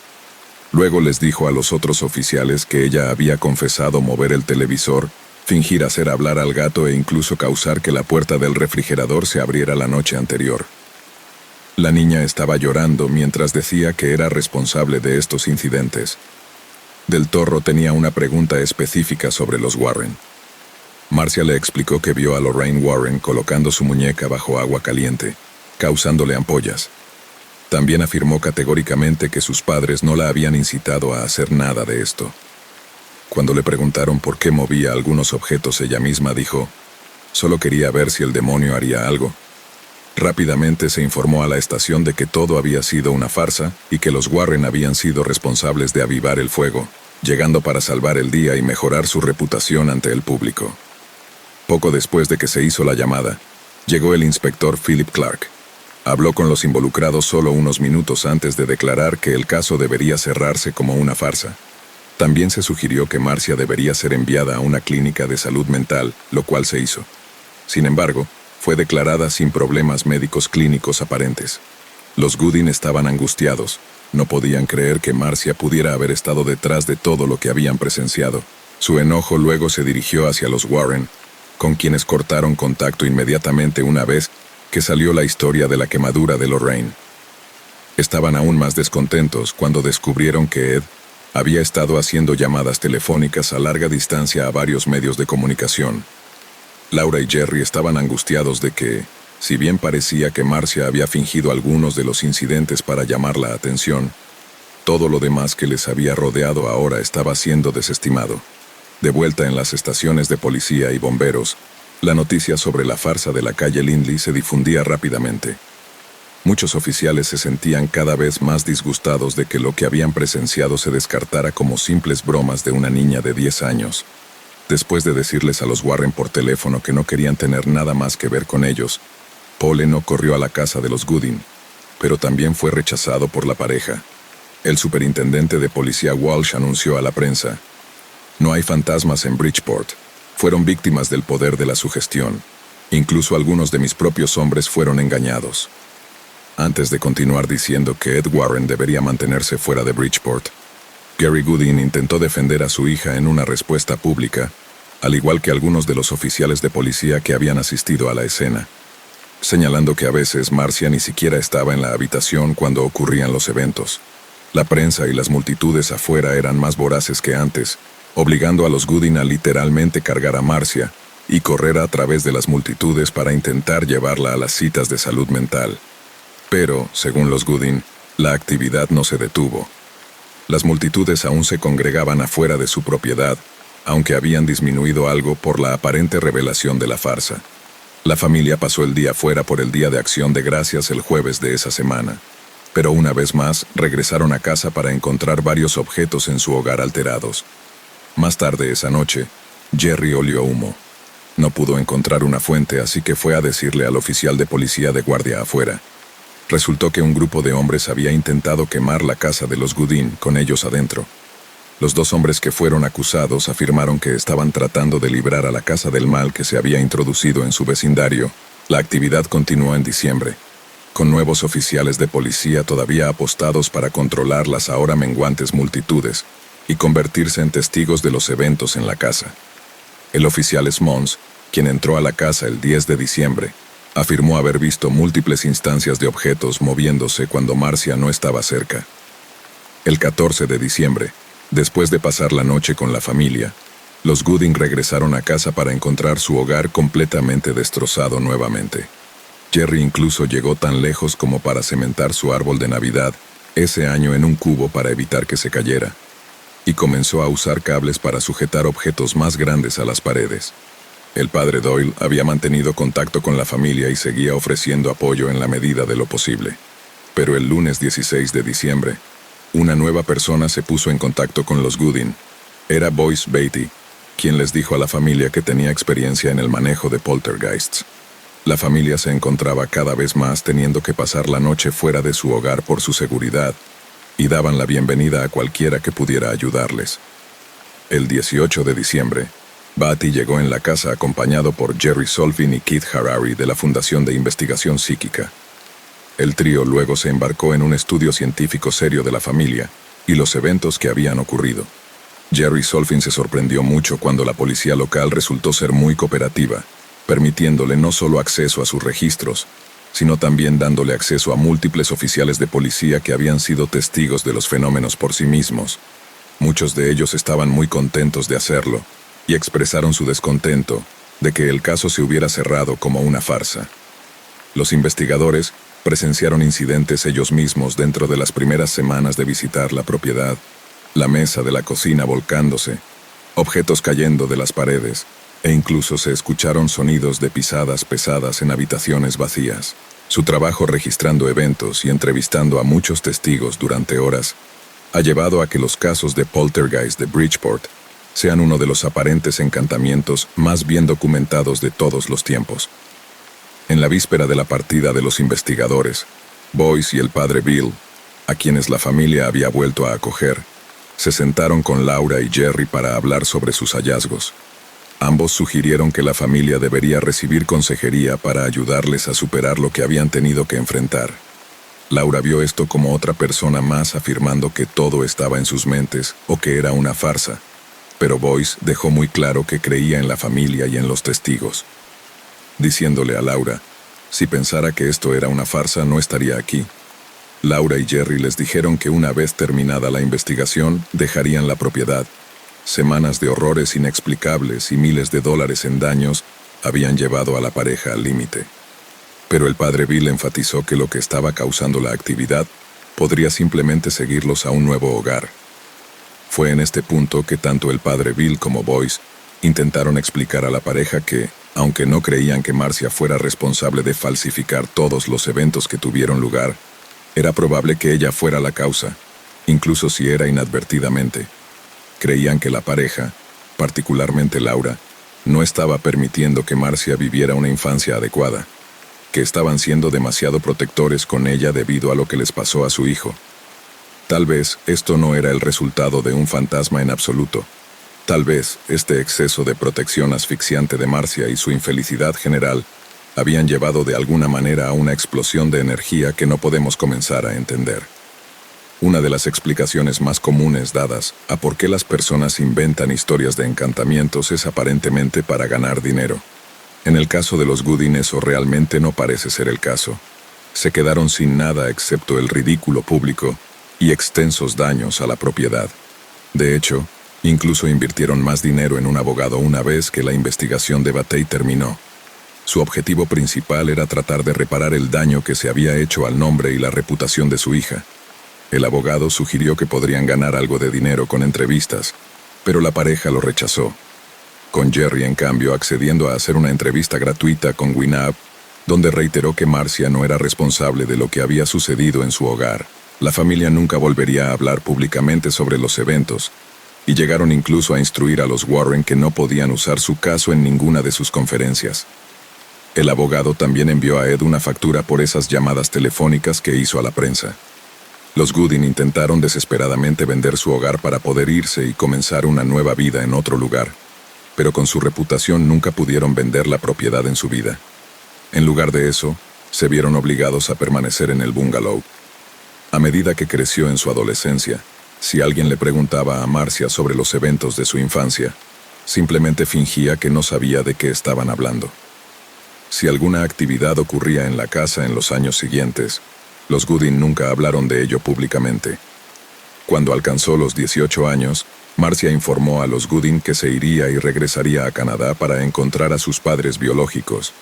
[SPEAKER 1] Luego les dijo a los otros oficiales que ella había confesado mover el televisor, fingir hacer hablar al gato e incluso causar que la puerta del refrigerador se abriera la noche anterior. La niña estaba llorando mientras decía que era responsable de estos incidentes. Del Toro tenía una pregunta específica sobre los Warren. Marcia le explicó que vio a Lorraine Warren colocando su muñeca bajo agua caliente, causándole ampollas. También afirmó categóricamente que sus padres no la habían incitado a hacer nada de esto. Cuando le preguntaron por qué movía algunos objetos, ella misma dijo, «Solo quería ver si el demonio haría algo». Rápidamente se informó a la estación de que todo había sido una farsa y que los Warren habían sido responsables de avivar el fuego, llegando para salvar el día y mejorar su reputación ante el público. Poco después de que se hizo la llamada, llegó el inspector Philip Clark. Habló con los involucrados solo unos minutos antes de declarar que el caso debería cerrarse como una farsa. También se sugirió que Marcia debería ser enviada a una clínica de salud mental, lo cual se hizo. Sin embargo, fue declarada sin problemas médicos clínicos aparentes. Los Goodin estaban angustiados. No podían creer que Marcia pudiera haber estado detrás de todo lo que habían presenciado. Su enojo luego se dirigió hacia los Warren, con quienes cortaron contacto inmediatamente una vez que salió la historia de la quemadura de Lorraine. Estaban aún más descontentos cuando descubrieron que Ed había estado haciendo llamadas telefónicas a larga distancia a varios medios de comunicación. Laura y Jerry estaban angustiados de que, si bien parecía que Marcia había fingido algunos de los incidentes para llamar la atención, todo lo demás que les había rodeado ahora estaba siendo desestimado. De vuelta en las estaciones de policía y bomberos, la noticia sobre la farsa de la calle Lindley se difundía rápidamente. Muchos oficiales se sentían cada vez más disgustados de que lo que habían presenciado se descartara como simples bromas de una niña de 10 años. Después de decirles a los Warren por teléfono que no querían tener nada más que ver con ellos, Pole no corrió a la casa de los Goodin, pero también fue rechazado por la pareja. El superintendente de policía Walsh anunció a la prensa: "No hay fantasmas en Bridgeport. Fueron víctimas del poder de la sugestión. Incluso algunos de mis propios hombres fueron engañados". Antes de continuar diciendo que Ed Warren debería mantenerse fuera de Bridgeport, Gary Goodin intentó defender a su hija en una respuesta pública, al igual que algunos de los oficiales de policía que habían asistido a la escena, señalando que a veces Marcia ni siquiera estaba en la habitación cuando ocurrían los eventos. La prensa y las multitudes afuera eran más voraces que antes, obligando a los Goodin a literalmente cargar a Marcia y correr a través de las multitudes para intentar llevarla a las citas de salud mental. Pero, según los Goodin, la actividad no se detuvo. Las multitudes aún se congregaban afuera de su propiedad, aunque habían disminuido algo por la aparente revelación de la farsa. La familia pasó el día fuera por el Día de Acción de Gracias el jueves de esa semana, pero una vez más regresaron a casa para encontrar varios objetos en su hogar alterados. Más tarde esa noche, Jerry olió humo. No pudo encontrar una fuente, así que fue a decirle al oficial de policía de guardia afuera. Resultó que un grupo de hombres había intentado quemar la casa de los Goodin con ellos adentro. Los dos hombres que fueron acusados afirmaron que estaban tratando de librar a la casa del mal que se había introducido en su vecindario. La actividad continuó en diciembre, con nuevos oficiales de policía todavía apostados para controlar las ahora menguantes multitudes y convertirse en testigos de los eventos en la casa. El oficial Smons, quien entró a la casa el 10 de diciembre, afirmó haber visto múltiples instancias de objetos moviéndose cuando Marcia no estaba cerca. El 14 de diciembre, después de pasar la noche con la familia, los Goodin regresaron a casa para encontrar su hogar completamente destrozado nuevamente. Jerry incluso llegó tan lejos como para cementar su árbol de Navidad ese año en un cubo para evitar que se cayera, y comenzó a usar cables para sujetar objetos más grandes a las paredes. El padre Doyle había mantenido contacto con la familia y seguía ofreciendo apoyo en la medida de lo posible. Pero el lunes 16 de diciembre, una nueva persona se puso en contacto con los Goodin. Era Boyce Beatty, quien les dijo a la familia que tenía experiencia en el manejo de poltergeists. La familia se encontraba cada vez más teniendo que pasar la noche fuera de su hogar por su seguridad, y daban la bienvenida a cualquiera que pudiera ayudarles. El 18 de diciembre, Beatty llegó en la casa acompañado por Jerry Solfin y Keith Harary de la Fundación de Investigación Psíquica. El trío luego se embarcó en un estudio científico serio de la familia y los eventos que habían ocurrido. Jerry Solfin se sorprendió mucho cuando la policía local resultó ser muy cooperativa, permitiéndole no solo acceso a sus registros, sino también dándole acceso a múltiples oficiales de policía que habían sido testigos de los fenómenos por sí mismos. Muchos de ellos estaban muy contentos de hacerlo, y expresaron su descontento de que el caso se hubiera cerrado como una farsa. Los investigadores presenciaron incidentes ellos mismos dentro de las primeras semanas de visitar la propiedad: la mesa de la cocina volcándose, objetos cayendo de las paredes, e incluso se escucharon sonidos de pisadas pesadas en habitaciones vacías. Su trabajo registrando eventos y entrevistando a muchos testigos durante horas ha llevado a que los casos de poltergeist de Bridgeport sean uno de los aparentes encantamientos más bien documentados de todos los tiempos. En la víspera de la partida de los investigadores, Boyce y el padre Bill, a quienes la familia había vuelto a acoger, Se sentaron con Laura y Jerry para hablar sobre sus hallazgos. Ambos sugirieron que la familia debería recibir consejería para ayudarles a superar lo que habían tenido que enfrentar. Laura vio esto como otra persona más afirmando que todo estaba en sus mentes o que era una farsa, pero Boyce dejó muy claro que creía en la familia y en los testigos, diciéndole a Laura, si pensara que esto era una farsa no estaría aquí. Laura y Jerry les dijeron que una vez terminada la investigación, dejarían la propiedad. Semanas de horrores inexplicables y miles de dólares en daños habían llevado a la pareja al límite. Pero el padre Bill enfatizó que lo que estaba causando la actividad podría simplemente seguirlos a un nuevo hogar. Fue en este punto que tanto el padre Bill como Boyce intentaron explicar a la pareja que, aunque no creían que Marcia fuera responsable de falsificar todos los eventos que tuvieron lugar, era probable que ella fuera la causa, incluso si era inadvertidamente. Creían que la pareja, particularmente Laura, no estaba permitiendo que Marcia viviera una infancia adecuada, que estaban siendo demasiado protectores con ella debido a lo que les pasó a su hijo. Tal vez esto no era el resultado de un fantasma en absoluto. Tal vez este exceso de protección asfixiante de Marcia y su infelicidad general habían llevado de alguna manera a una explosión de energía que no podemos comenzar a entender. Una de las explicaciones más comunes dadas a por qué las personas inventan historias de encantamientos es aparentemente para ganar dinero. En el caso de los Gooding eso realmente no parece ser el caso. Se quedaron sin nada excepto el ridículo público y extensos daños a la propiedad. De hecho, incluso invirtieron más dinero en un abogado una vez que la investigación de Batey terminó. Su objetivo principal era tratar de reparar el daño que se había hecho al nombre y la reputación de su hija. El abogado sugirió que podrían ganar algo de dinero con entrevistas, pero la pareja lo rechazó. Con Jerry, en cambio, accediendo a hacer una entrevista gratuita con Winab, donde reiteró que Marcia no era responsable de lo que había sucedido en su hogar. La familia nunca volvería a hablar públicamente sobre los eventos, y llegaron incluso a instruir a los Warren que no podían usar su caso en ninguna de sus conferencias. El abogado también envió a Ed una factura por esas llamadas telefónicas que hizo a la prensa. Los Gooding intentaron desesperadamente vender su hogar para poder irse y comenzar una nueva vida en otro lugar, pero con su reputación nunca pudieron vender la propiedad en su vida. En lugar de eso, se vieron obligados a permanecer en el bungalow. A medida que creció en su adolescencia, si alguien le preguntaba a Marcia sobre los eventos de su infancia, simplemente fingía que no sabía de qué estaban hablando. Si alguna actividad ocurría en la casa en los años siguientes, los Gooding nunca hablaron de ello públicamente. Cuando alcanzó los 18 años, Marcia informó a los Gooding que se iría y regresaría a Canadá para encontrar a sus padres biológicos,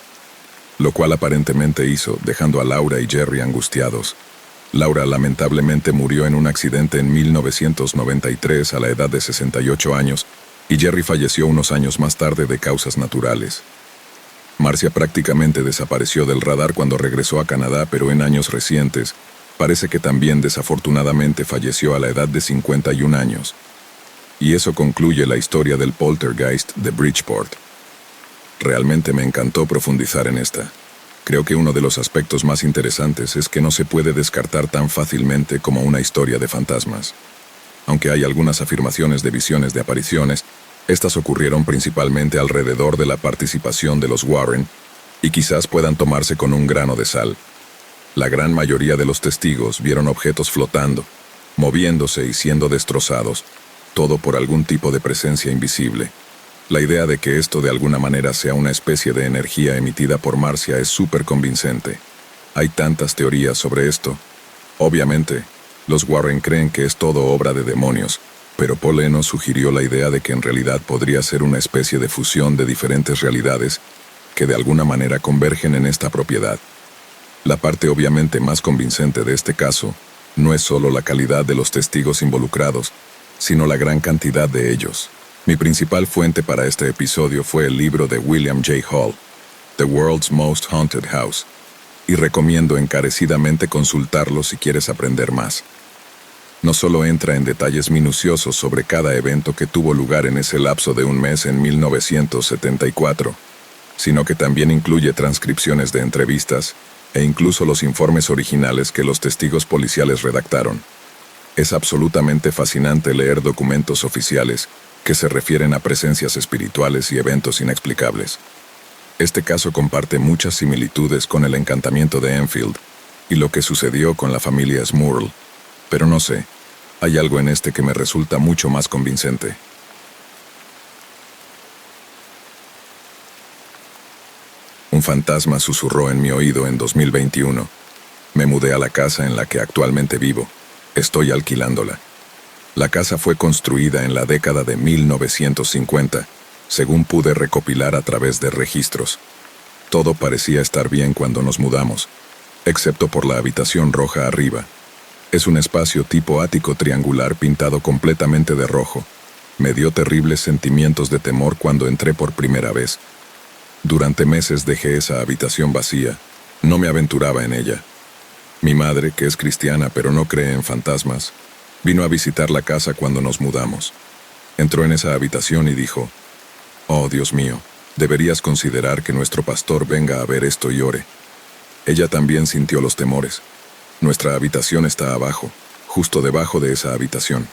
[SPEAKER 1] lo cual aparentemente hizo, dejando a Laura y Jerry angustiados. Laura lamentablemente murió en un accidente en 1993 a la edad de 68 años, y Jerry falleció unos años más tarde de causas naturales. Marcia prácticamente desapareció del radar cuando regresó a Canadá, pero en años recientes, parece que también desafortunadamente falleció a la edad de 51 años. Y eso concluye la historia del poltergeist de Bridgeport. Realmente me encantó profundizar en esta. Creo que uno de los aspectos más interesantes es que no se puede descartar tan fácilmente como una historia de fantasmas. Aunque hay algunas afirmaciones de visiones de apariciones, estas ocurrieron principalmente alrededor de la participación de los Warren, y quizás puedan tomarse con un grano de sal. La gran mayoría de los testigos vieron objetos flotando, moviéndose y siendo destrozados, todo por algún tipo de presencia invisible. La idea de que esto de alguna manera sea una especie de energía emitida por Marcia es súper convincente. Hay tantas teorías sobre esto. Obviamente, los Warren creen que es todo obra de demonios, pero Paul Eno sugirió la idea de que en realidad podría ser una especie de fusión de diferentes realidades que de alguna manera convergen en esta propiedad. La parte obviamente más convincente de este caso no es solo la calidad de los testigos involucrados, sino la gran cantidad de ellos. Mi principal fuente para este episodio fue el libro de William J. Hall, The World's Most Haunted House, y recomiendo encarecidamente consultarlo si quieres aprender más. No solo entra en detalles minuciosos sobre cada evento que tuvo lugar en ese lapso de un mes en 1974, sino que también incluye transcripciones de entrevistas e incluso los informes originales que los testigos policiales redactaron. Es absolutamente fascinante leer documentos oficiales que se refieren a presencias espirituales y eventos inexplicables. Este caso comparte muchas similitudes con el encantamiento de Enfield y lo que sucedió con la familia Smurl, pero no sé, hay algo en este que me resulta mucho más convincente. Un fantasma susurró en mi oído en 2021. Me mudé a la casa en la que actualmente vivo. Estoy alquilándola. La casa fue construida en la década de 1950, según pude recopilar a través de registros. Todo parecía estar bien cuando nos mudamos, excepto por la habitación roja arriba. Es un espacio tipo ático triangular pintado completamente de rojo. Me dio terribles sentimientos de temor cuando entré por primera vez. Durante meses dejé esa habitación vacía. No me aventuraba en ella. Mi madre, que es cristiana pero no cree en fantasmas, vino a visitar la casa cuando nos mudamos. Entró en esa habitación y dijo: «Oh, Dios mío, deberías considerar que nuestro pastor venga a ver esto y ore». Ella también sintió los temores. Nuestra habitación está abajo, justo debajo de esa habitación.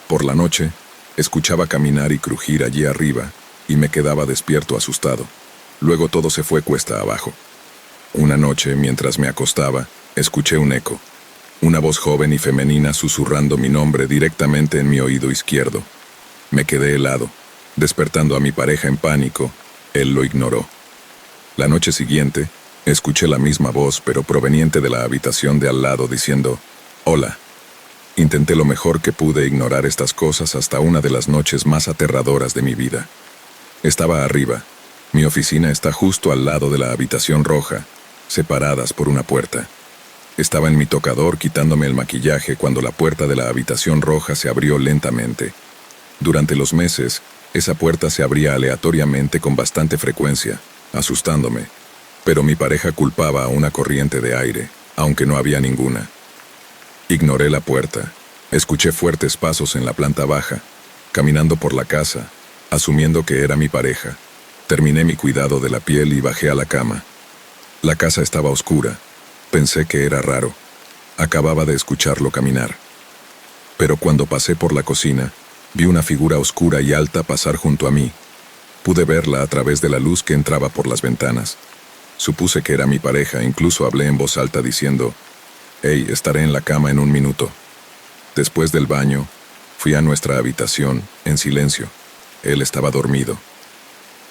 [SPEAKER 1] Por la noche, escuchaba caminar y crujir allí arriba, y me quedaba despierto asustado. Luego todo se fue cuesta abajo. Una noche, mientras me acostaba, escuché un eco. Una voz joven y femenina susurrando mi nombre directamente en mi oído izquierdo. Me quedé helado, despertando a mi pareja en pánico. Él lo ignoró. La noche siguiente, escuché la misma voz, pero proveniente de la habitación de al lado, diciendo: «Hola». Intenté lo mejor que pude ignorar estas cosas hasta una de las noches más aterradoras de mi vida. Estaba arriba. Mi oficina está justo al lado de la habitación roja, separadas por una puerta. Estaba en mi tocador quitándome el maquillaje cuando la puerta de la habitación roja se abrió lentamente. Durante los meses, esa puerta se abría aleatoriamente con bastante frecuencia, asustándome. Pero mi pareja culpaba a una corriente de aire, aunque no había ninguna. Ignoré la puerta. Escuché fuertes pasos en la planta baja, caminando por la casa, asumiendo que era mi pareja. Terminé mi cuidado de la piel y bajé a la cama. La casa estaba oscura. Pensé que era raro. Acababa de escucharlo caminar. Pero cuando pasé por la cocina, vi una figura oscura y alta pasar junto a mí. Pude verla a través de la luz que entraba por las ventanas. Supuse que era mi pareja, incluso hablé en voz alta diciendo: «Hey, estaré en la cama en un minuto». Después del baño, fui a nuestra habitación, en silencio. Él estaba dormido.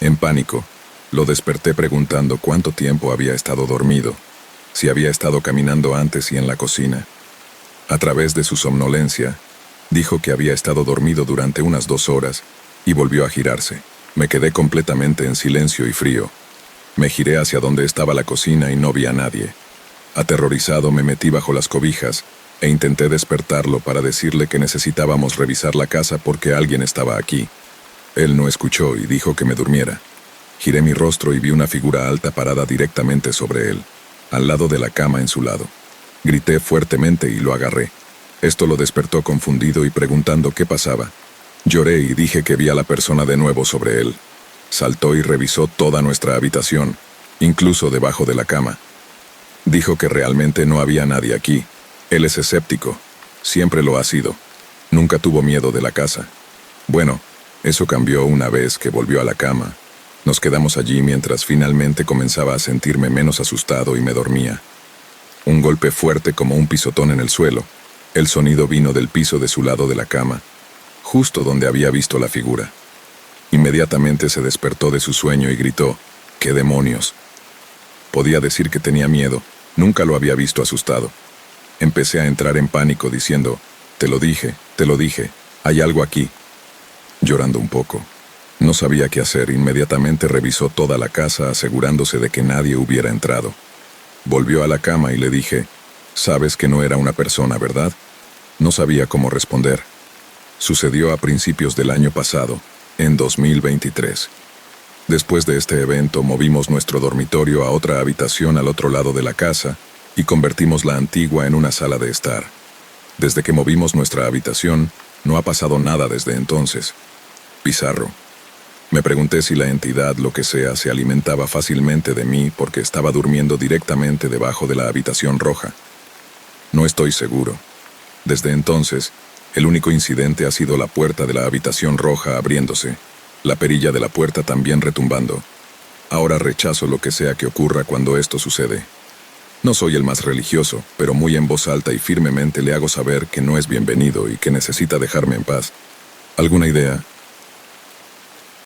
[SPEAKER 1] En pánico, lo desperté preguntando cuánto tiempo había estado dormido, si había estado caminando antes y en la cocina. A través de su somnolencia, dijo que había estado dormido durante unas 2 horas y volvió a girarse. Me quedé completamente en silencio y frío. Me giré hacia donde estaba la cocina y no vi a nadie. Aterrorizado me metí bajo las cobijas e intenté despertarlo para decirle que necesitábamos revisar la casa porque alguien estaba aquí. Él no escuchó y dijo que me durmiera. Giré mi rostro y vi una figura alta parada directamente sobre él, al lado de la cama en su lado. Grité fuertemente y lo agarré. Esto lo despertó confundido y preguntando qué pasaba. Lloré y dije que vi a la persona de nuevo sobre él. Saltó y revisó toda nuestra habitación, incluso debajo de la cama. Dijo que realmente no había nadie aquí. Él es escéptico. Siempre lo ha sido. Nunca tuvo miedo de la casa. Bueno, eso cambió una vez que volvió a la cama. Nos quedamos allí mientras finalmente comenzaba a sentirme menos asustado y me dormía. Un golpe fuerte como un pisotón en el suelo. El sonido vino del piso de su lado de la cama, justo donde había visto la figura. Inmediatamente se despertó de su sueño y gritó: «¿Qué demonios?». Podía decir que tenía miedo. Nunca lo había visto asustado. Empecé a entrar en pánico diciendo: te lo dije, hay algo aquí». Llorando un poco. No sabía qué hacer. Inmediatamente revisó toda la casa asegurándose de que nadie hubiera entrado. Volvió a la cama y le dije: «Sabes que no era una persona, ¿verdad?». No sabía cómo responder. Sucedió a principios del año pasado, en 2023. Después de este evento movimos nuestro dormitorio a otra habitación al otro lado de la casa y convertimos la antigua en una sala de estar. Desde que movimos nuestra habitación, no ha pasado nada desde entonces. Bizarro. Me pregunté si la entidad, lo que sea, se alimentaba fácilmente de mí porque estaba durmiendo directamente debajo de la habitación roja. No estoy seguro. Desde entonces, el único incidente ha sido la puerta de la habitación roja abriéndose, la perilla de la puerta también retumbando. Ahora rechazo lo que sea que ocurra cuando esto sucede. No soy el más religioso, pero muy en voz alta y firmemente le hago saber que no es bienvenido y que necesita dejarme en paz. ¿Alguna idea?